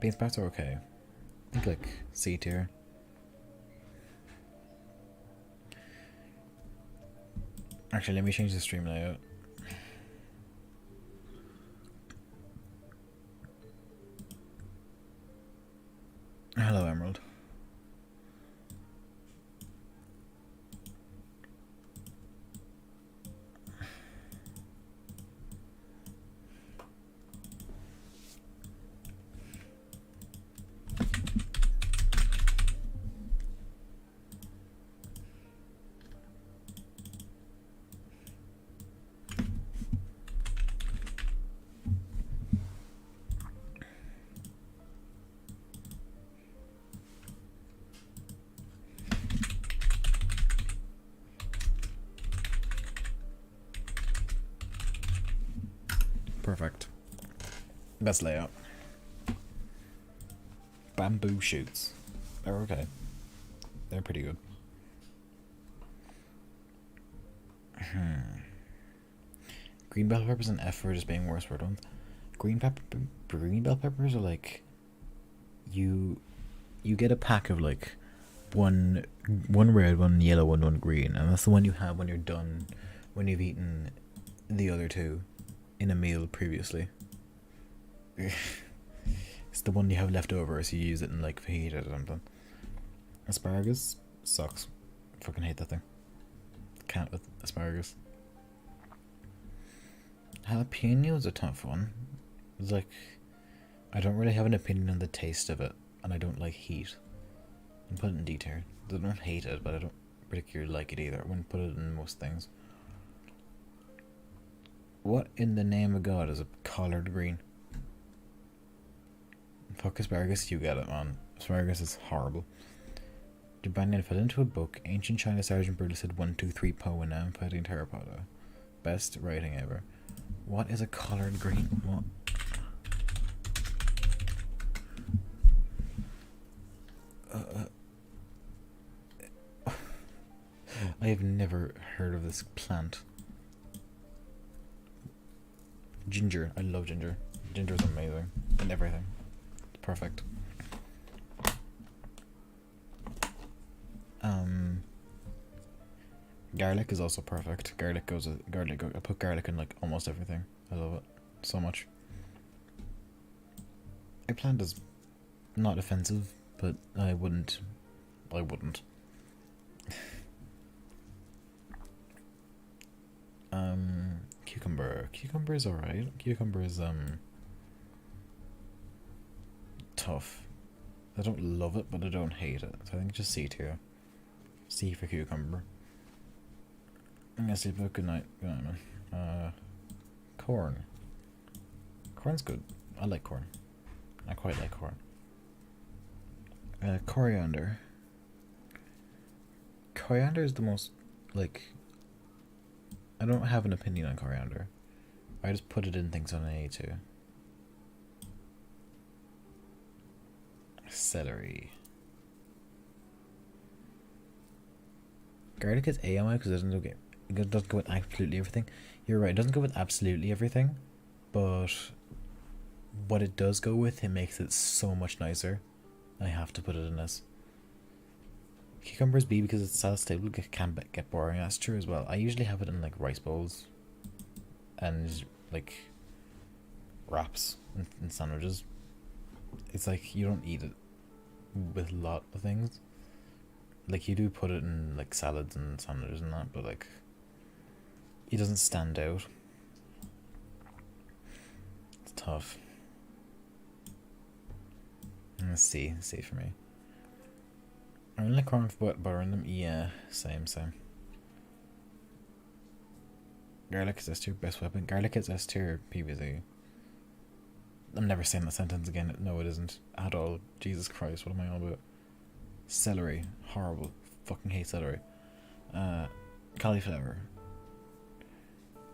Bean sprouts are okay. I think like C tier. Actually, let me change the stream layout. Hello, Emerald. Perfect. Best layout. Bamboo shoots. They're okay. They're pretty good. Green bell peppers and F for just being worse word ones. Green bell peppers are like you get a pack of like one red, one yellow, one green, and that's the one you have when you're done, when you've eaten the other two in a meal previously. It's the one you have left over, so you use it in like fajita or something. Asparagus sucks. Fucking hate that thing. Can't with asparagus. Jalapeno is a tough one. It's like, I don't really have an opinion on the taste of it, and I don't like heat. I put it in D tier. I don't hate it, but I don't particularly like it either. I wouldn't put it in most things. What in the name of God is a collard green? Fuck asparagus, you get it, man. Asparagus is horrible. Jabanian fell into a book. Ancient China Sergeant Brutus said 1, 2, 3 Poe and now I'm fighting Terrapoda. Best writing ever. What is a collard green? What? I have never heard of this plant. Ginger. I love ginger. Ginger is amazing. And everything. It's perfect. Garlic is also perfect. I put garlic in like almost everything. I love it so much. Eggplant is not offensive, but I wouldn't. Cucumber. Cucumber is alright. Cucumber is tough. I don't love it, but I don't hate it. So I think just C tier. C for cucumber. I'm gonna sleep. Good night. Good night, man. Corn. Corn's good. I like corn. I quite like corn. Coriander. Coriander is the most, like, I don't have an opinion on coriander. I just put it in things on A too. Celery. Garlic is A on because it doesn't go with absolutely everything. You're right, it doesn't go with absolutely everything, but what it does go with, it makes it so much nicer. I have to put it in this. Cucumbers B because it's stable, can get boring. That's true as well. I usually have it in like rice bowls. and like wraps and sandwiches. It's like you don't eat it with a lot of things. Like you do put it in like salads and sandwiches and that, but like it doesn't stand out. It's tough. Let's see for me. I only like corn with butter in them. Yeah, same. Garlic is S tier, best weapon. Garlic is S tier, PvZ. I'm never saying that sentence again. No, it isn't at all. Jesus Christ, what am I on about? Celery, horrible. Fucking hate celery. Cauliflower.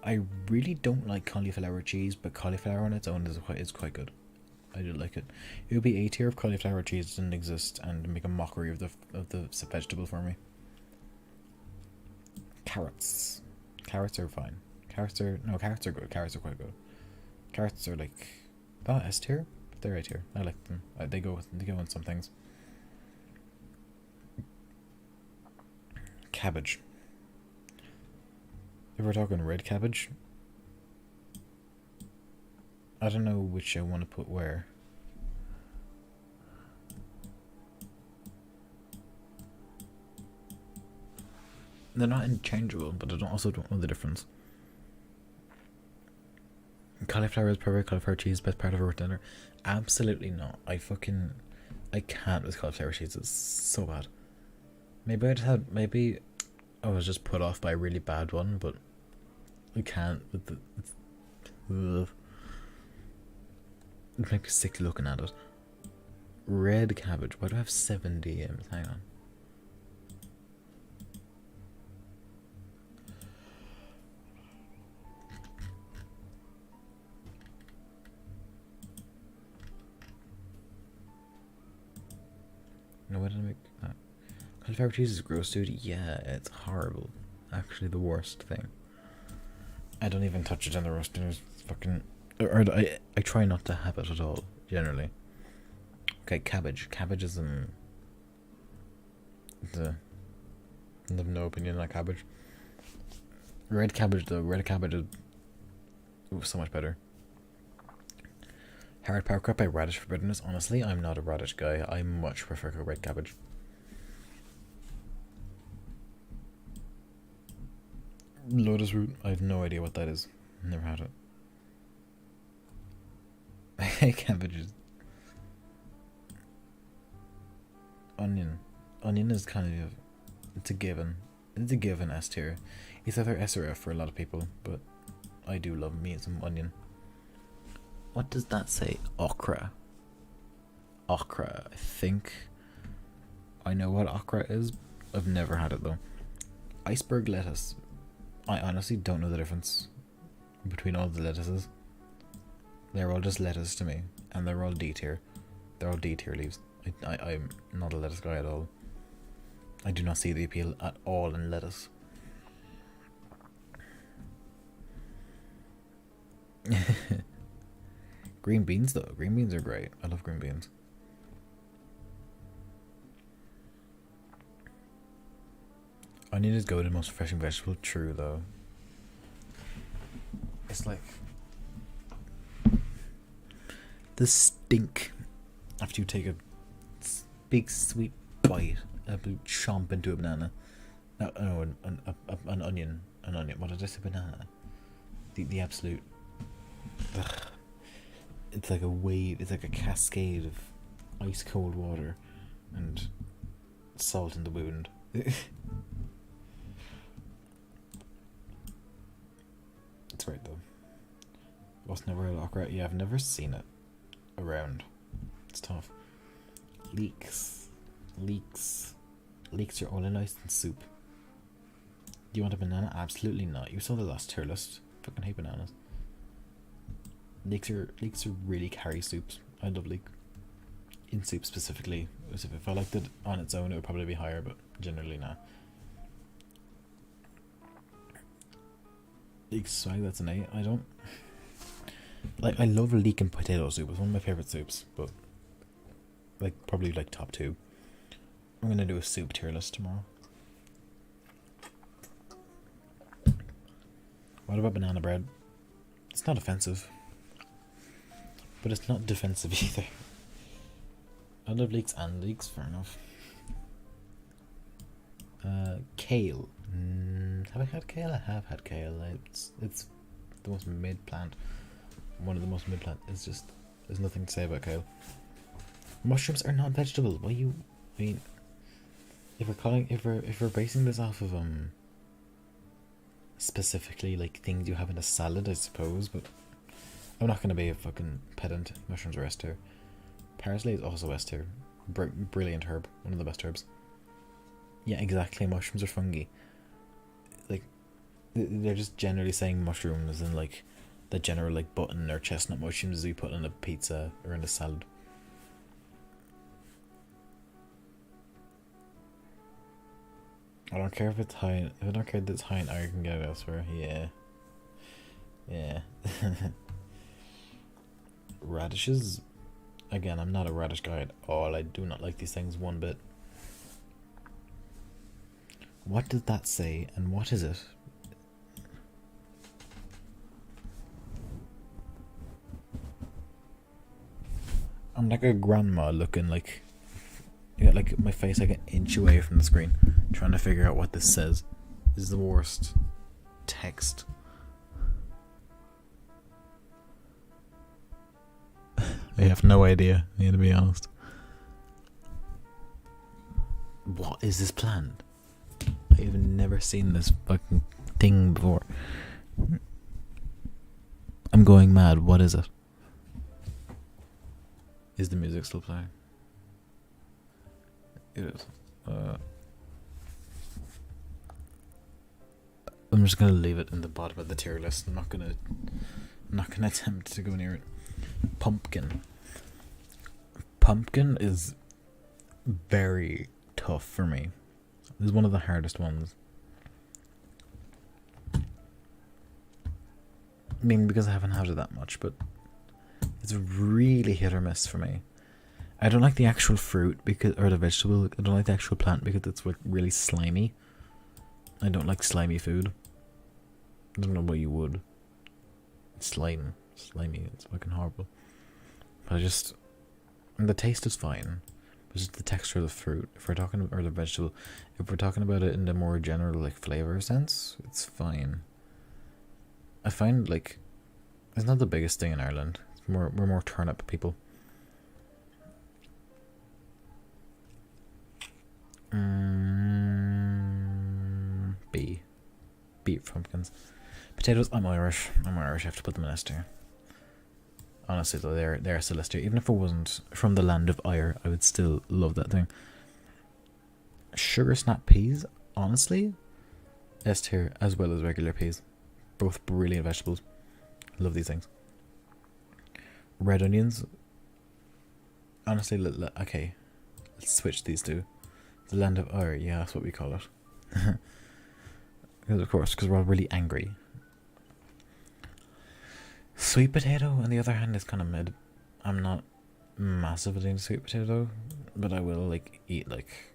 I really don't like cauliflower cheese, but cauliflower on its own is quite good. I do like it. It would be A tier if cauliflower cheese didn't exist and make a mockery of the vegetable for me. Carrots. Carrots are fine. Carrots are good. Carrots are quite good. Carrots are like S tier. They're A tier. I like them. They go in some things. Cabbage. If we're talking red cabbage, I don't know which I want to put where. They're not interchangeable, but I also don't know the difference. Cauliflower is perfect. Cauliflower cheese, best part of a dinner. Absolutely not. I can't with cauliflower cheese. It's so bad. Maybe I was just put off by a really bad one, but I can't with the. It makes me sick looking at it. Red cabbage. Why do I have 7 DMs? Hang on. No, why did I make that? Cauliflower cheese is gross, dude. Yeah, it's horrible. Actually, the worst thing. I don't even touch it in the roast dinners. Fucking. I try not to have it at all, generally. Okay, cabbage. Cabbage is I have no opinion on cabbage. Red cabbage though. Red cabbage is so much better. Hard power crop by radish for bitterness. Honestly, I'm not a radish guy. I much prefer red cabbage. Lotus root. I have no idea what that is. Never had it. I hate cabbages. Onion. Onion is kind of. It's a given. It's a given S tier. It's either S or F for a lot of people, but I do love me some onion. What does that say? Okra. Okra. I think I know what okra is. I've never had it though. Iceberg lettuce. I honestly don't know the difference between all the lettuces. They're all just lettuce to me, and they're all D tier. They're all D tier leaves. I'm not a lettuce guy at all. I do not see the appeal at all in lettuce. Green beans though. Green beans are great. I love green beans. Onion is good and most refreshing vegetable. True though. It's like the stink after you take a big sweet bite, a chomp into a banana. No, an onion. An onion. What did I say? Banana. The absolute. Ugh. It's like a wave. It's like a cascade of ice cold water and salt in the wound. It's right though. Was never a okra. Yeah, I've never seen it around. It's tough. Leeks are only nice in soup. Do you want a banana? Absolutely not. You saw the last tier list. Fucking hate bananas. Leeks are really carry soups. I love leek. In soup specifically. If I liked it on its own, it would probably be higher, but generally not. Leek swag, that's an A. I don't like. I love leek and potato soup. It's one of my favorite soups, but like probably like top 2. I'm gonna do a soup tier list tomorrow. What about banana bread? It's not offensive, but it's not defensive either. I love leeks and leeks, fair enough. Kale. Have I had kale? I have had kale. It's the most mid plant. One of the most mid plant. It's just, there's nothing to say about kale. Mushrooms are not vegetable. Why you? I mean, if we're basing this off of specifically like things you have in a salad, I suppose, but I'm not gonna be a fucking pedant. Mushrooms are S tier. Parsley is also S tier. Brilliant herb, one of the best herbs. Yeah, exactly. Mushrooms are fungi. Like, they're just generally saying mushrooms and like the general like button or chestnut mushrooms you put in a pizza or in a salad. I don't care if it's high. If I don't care that it's high in iron, I can get it elsewhere. Yeah. Yeah. Radishes. Again, I'm not a radish guy at all. I do not like these things one bit. What does that say, and what is it? I'm like a grandma looking like, I got like my face like an inch away from the screen, trying to figure out what this says. This is the worst text. I have no idea, to be honest. What is this plant? I've never seen this fucking thing before. I'm going mad. What is it? Is the music still playing? It is. I'm just gonna leave it in the bottom of the tier list. I'm not gonna attempt to go near it. Pumpkin. Pumpkin is very tough for me. This is one of the hardest ones. I mean, because I haven't had it that much, but it's really hit or miss for me. I don't like the actual fruit or the vegetable. I don't like the actual plant because it's like really slimy. I don't like slimy food. I don't know why you would. It's slimy. It's fucking horrible. But the taste is fine. It's just the texture of the fruit. If we're talking or the vegetable, if we're talking about it in the more general like flavor sense, it's fine. I find like it's not the biggest thing in Ireland. We're more turnip people. B for pumpkins. Potatoes. I'm Irish. I have to put them in S tier. Honestly though, they're still S tier. Even if it wasn't from the land of Ire, I would still love that thing. Sugar snap peas, honestly, S tier as well as regular peas. Both brilliant vegetables. Love these things. Red onions. Honestly, okay. Let's switch these two. The land of Ire, yeah, that's what we call it. Because of course, because we're all really angry. Sweet potato, on the other hand, is kind of mid. I'm not massively into sweet potato, but I will like eat like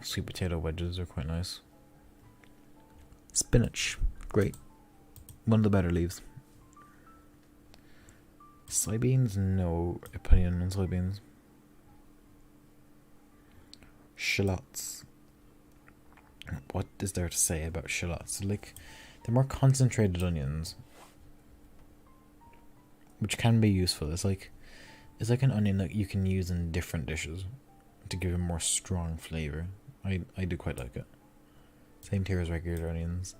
sweet potato wedges are quite nice. Spinach, great. One of the better leaves. Soybeans, no opinion on soybeans. Shallots. What is there to say about shallots? Like, they're more concentrated onions, which can be useful. It's like an onion that you can use in different dishes to give a more strong flavor. I do quite like it. Same tier as regular onions.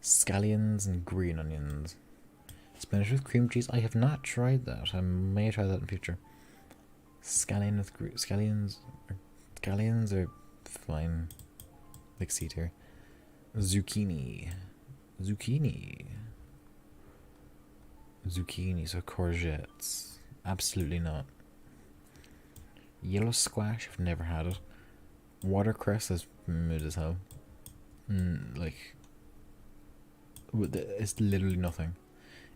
Scallions and green onions. Spinach with cream cheese. I have not tried that. I may try that in future. Scallions are fine. Like C tier. Zucchini, so courgettes. Absolutely not. Yellow squash, I've never had it. Watercress is mid as hell. Like, it's literally nothing.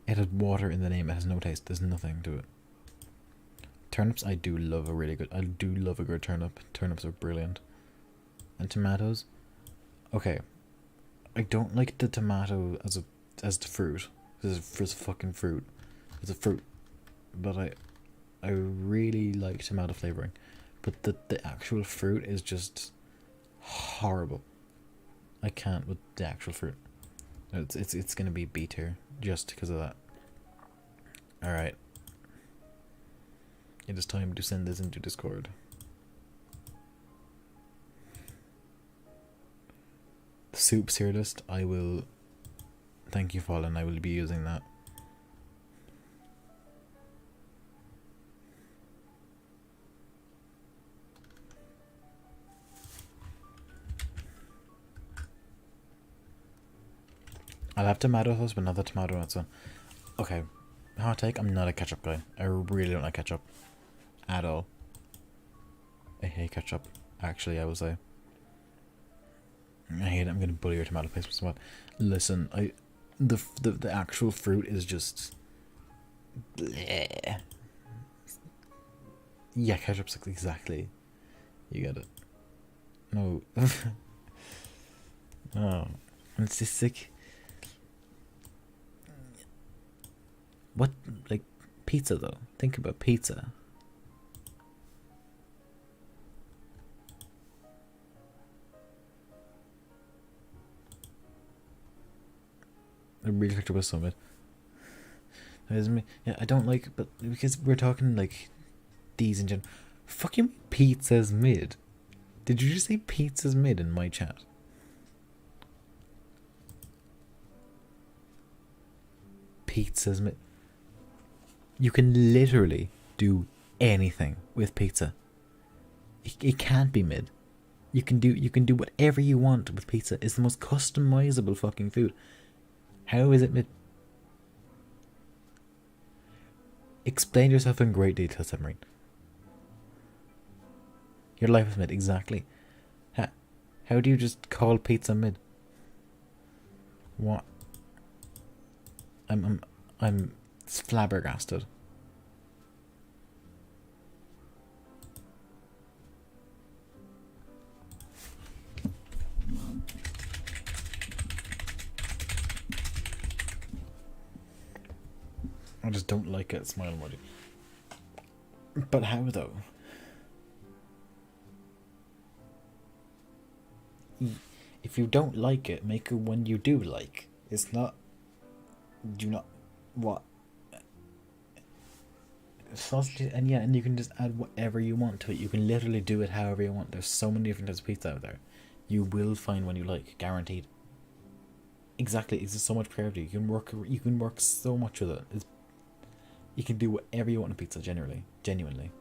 It has water in the name, it has no taste, there's nothing to it. Turnips, I do love a good turnip. Turnips are brilliant. And tomatoes, okay. I don't like the tomato as the fruit. It's fucking fruit. It's a fruit. But I really like tomato flavoring. But the actual fruit is just horrible. I can't with the actual fruit. It's gonna be B tier just because of that. Alright. It is time to send this into Discord. The soup tier list, I will... Thank you, Fallen, I will be using that. I'll have tomato sauce, but not the tomato nuts one. Okay, hot take, I'm not a ketchup guy. I really don't like ketchup. At all. I hate ketchup. Actually, I will say. I hate it. I'm gonna bully your tomato paste somewhat. Listen, the actual fruit is just bleh. Yeah, ketchup's exactly. You get it. No. Oh. It's just like what, like pizza though? Think about pizza. I really liked it with some of it. That is me. Yeah, I don't like, but because we're talking like these in general. Fuck you, pizza's mid. Did you just say pizza's mid in my chat? Pizza's mid. You can literally do anything with pizza. It can't be mid. You can do whatever you want with pizza. It's the most customizable fucking food. How is it mid? Explain yourself in great detail, Submarine. Your life is mid, exactly. How do you just call pizza mid? What? I'm flabbergasted. I just don't like it, smile emoji. But how though? If you don't like it, make a one you do like. It's not... Do not... What? Sausage, and yeah, and you can just add whatever you want to it. You can literally do it however you want. There's so many different types of pizza out there. You will find one you like, guaranteed. Exactly, it's just so much priority. You can work so much with it. You can do whatever you want on pizza, genuinely.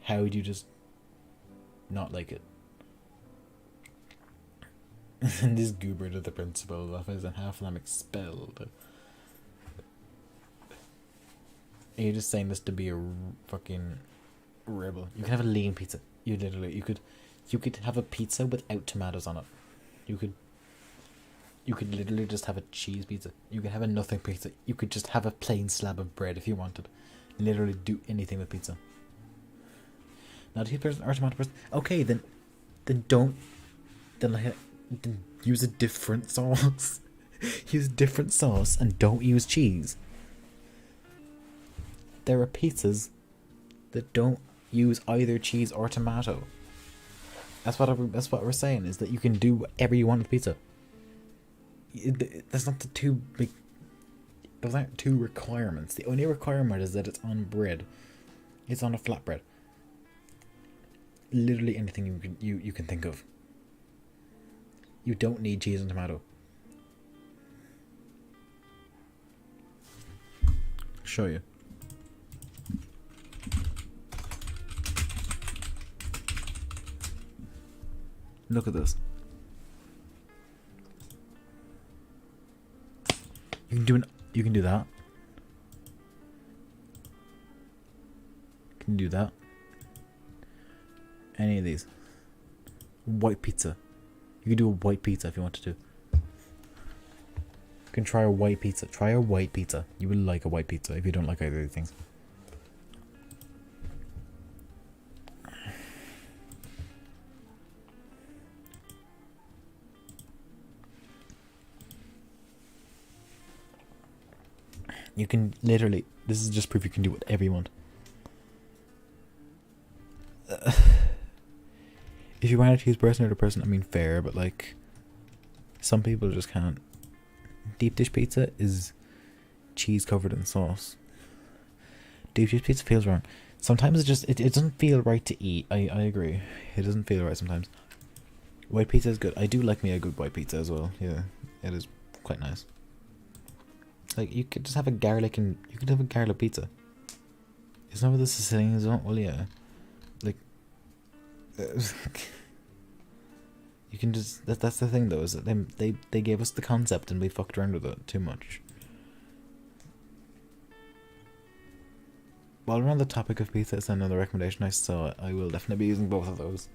How would you just not like it? And this goober to the principal office and half of them expelled. You're just saying this to be a fucking rebel. You can have a lean pizza. You could have a pizza without tomatoes on it. You could literally just have a cheese pizza. You could have a nothing pizza. You could just have a plain slab of bread if you wanted. Literally do anything with pizza. Not a cheese person or a tomato person. Okay, then don't. Then use a different sauce. Use a different sauce and don't use cheese. There are pizzas that don't use either cheese or tomato. That's what we're saying, is that you can do whatever you want with pizza. That's not the two big... Those aren't two requirements. The only requirement is that it's on bread. It's on a flatbread. Literally anything you can think of. You don't need cheese and tomato. Show you. Look at this. You can do that. Can do that. Any of these. White pizza. You can do a white pizza if you wanted to. You can try a white pizza. Try a white pizza. You will like a white pizza if you don't like either of these things. You can literally, this is just proof you can do whatever you want. If you want to choose person or the person, I mean fair, but like, some people just can't. Deep dish pizza is cheese covered in sauce. Deep dish pizza feels wrong. Sometimes it doesn't feel right to eat. I agree. It doesn't feel right sometimes. White pizza is good. I do like me a good white pizza as well. Yeah, it is quite nice. Like, you could just have a garlic and you could have a garlic pizza. Isn't that what the Sicilians want? Well, yeah. Like, you can just, that's the thing though, is that they gave us the concept and we fucked around with it too much. While we're on the topic of pizza, it's another recommendation I saw. I will definitely be using both of those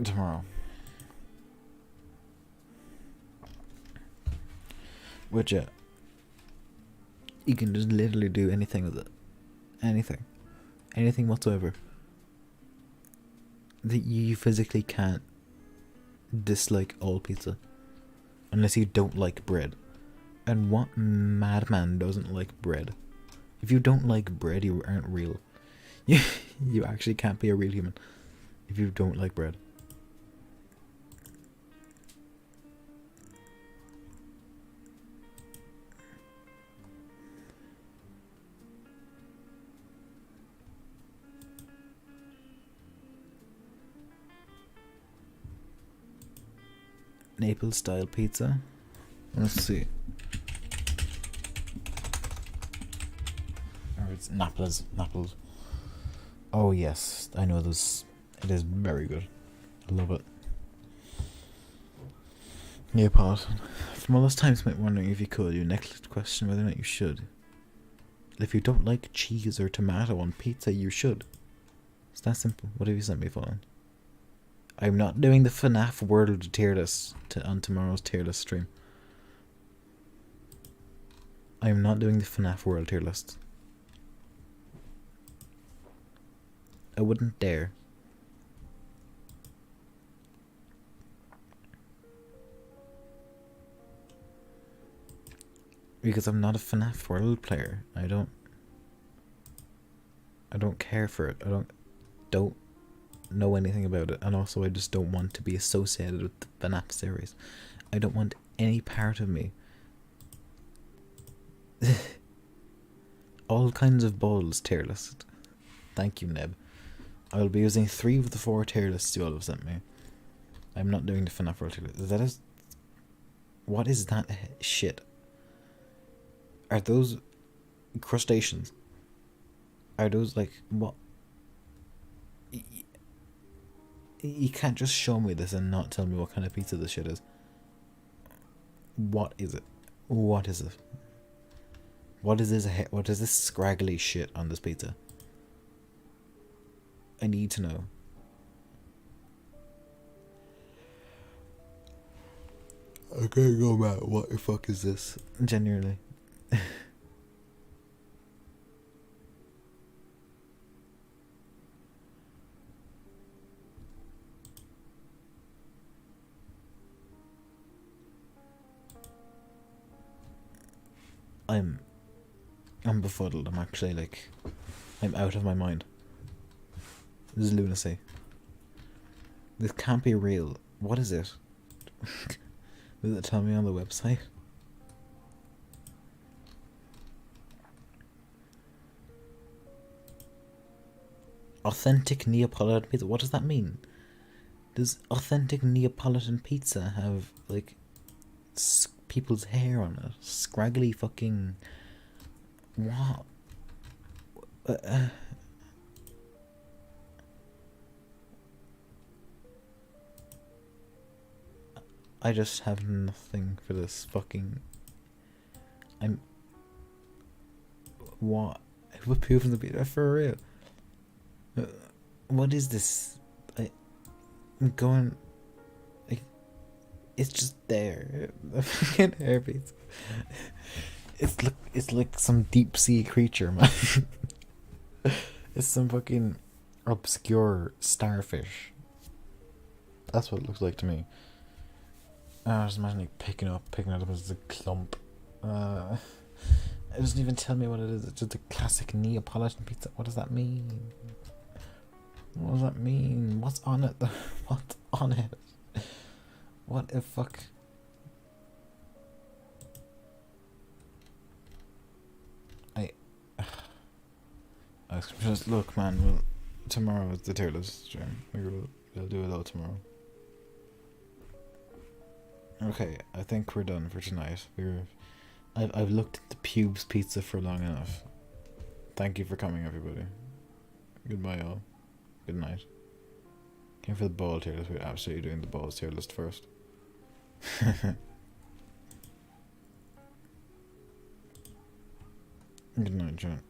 tomorrow. Which, yeah, you can just literally do anything with it. Anything whatsoever. That you physically can't dislike all pizza. Unless you don't like bread. And what madman doesn't like bread? If you don't like bread, you aren't real. You actually can't be a real human if you don't like bread. Naples style pizza. Let's see. Or it's Naples. Oh yes, I know this. It is very good. I love it. Neapolitan. From all those times spent wondering if you could, your next question whether or not you should. If you don't like cheese or tomato on pizza, you should. It's that simple. What have you sent me for? I'm not doing the FNAF World tier list on tomorrow's tier list stream. I'm not doing the FNAF World tier list. I wouldn't dare. Because I'm not a FNAF World player. I don't care for it. I don't know anything about it, and also I just don't want to be associated with the FNAF series. I don't want any part of me. All kinds of balls tier list. Thank you, Neb. I will be using 3 of the 4 tier lists you all have sent me. I'm not doing the FNAF World tier list. What is that shit? Are those crustaceans? Are those like what? You can't just show me this and not tell me what kind of pizza this shit is. What is it? What is it? What is this? What is this scraggly shit on this pizza? I need to know. I can't go mad. What the fuck is this? Genuinely. I'm befuddled. I'm actually like, I'm out of my mind. This is lunacy. This can't be real. What is it? Does it tell me on the website? Authentic Neapolitan pizza. What does that mean? Does authentic Neapolitan pizza have like people's hair on it? Scraggly fucking what? I just have nothing for this fucking. What? Who proven the pizza for real? What is this? I'm going. It's just there. The fucking hair pizza. It's like some deep sea creature, man. It's some fucking obscure starfish. That's what it looks like to me. I just imagine like picking it up as a clump It doesn't even tell me what it is. It's just a classic Neapolitan pizza. What does that mean? What does that mean? What's on it? What's on it? What the fuck? I just look, man. Well, tomorrow is the tier list stream. We'll do it all tomorrow. Okay, I think we're done for tonight. I've looked at the Pubes Pizza for long enough. Thank you for coming, everybody. Goodbye, all. Good night. Came for the ball tier list. We're absolutely doing the balls tier list first. Good night, John.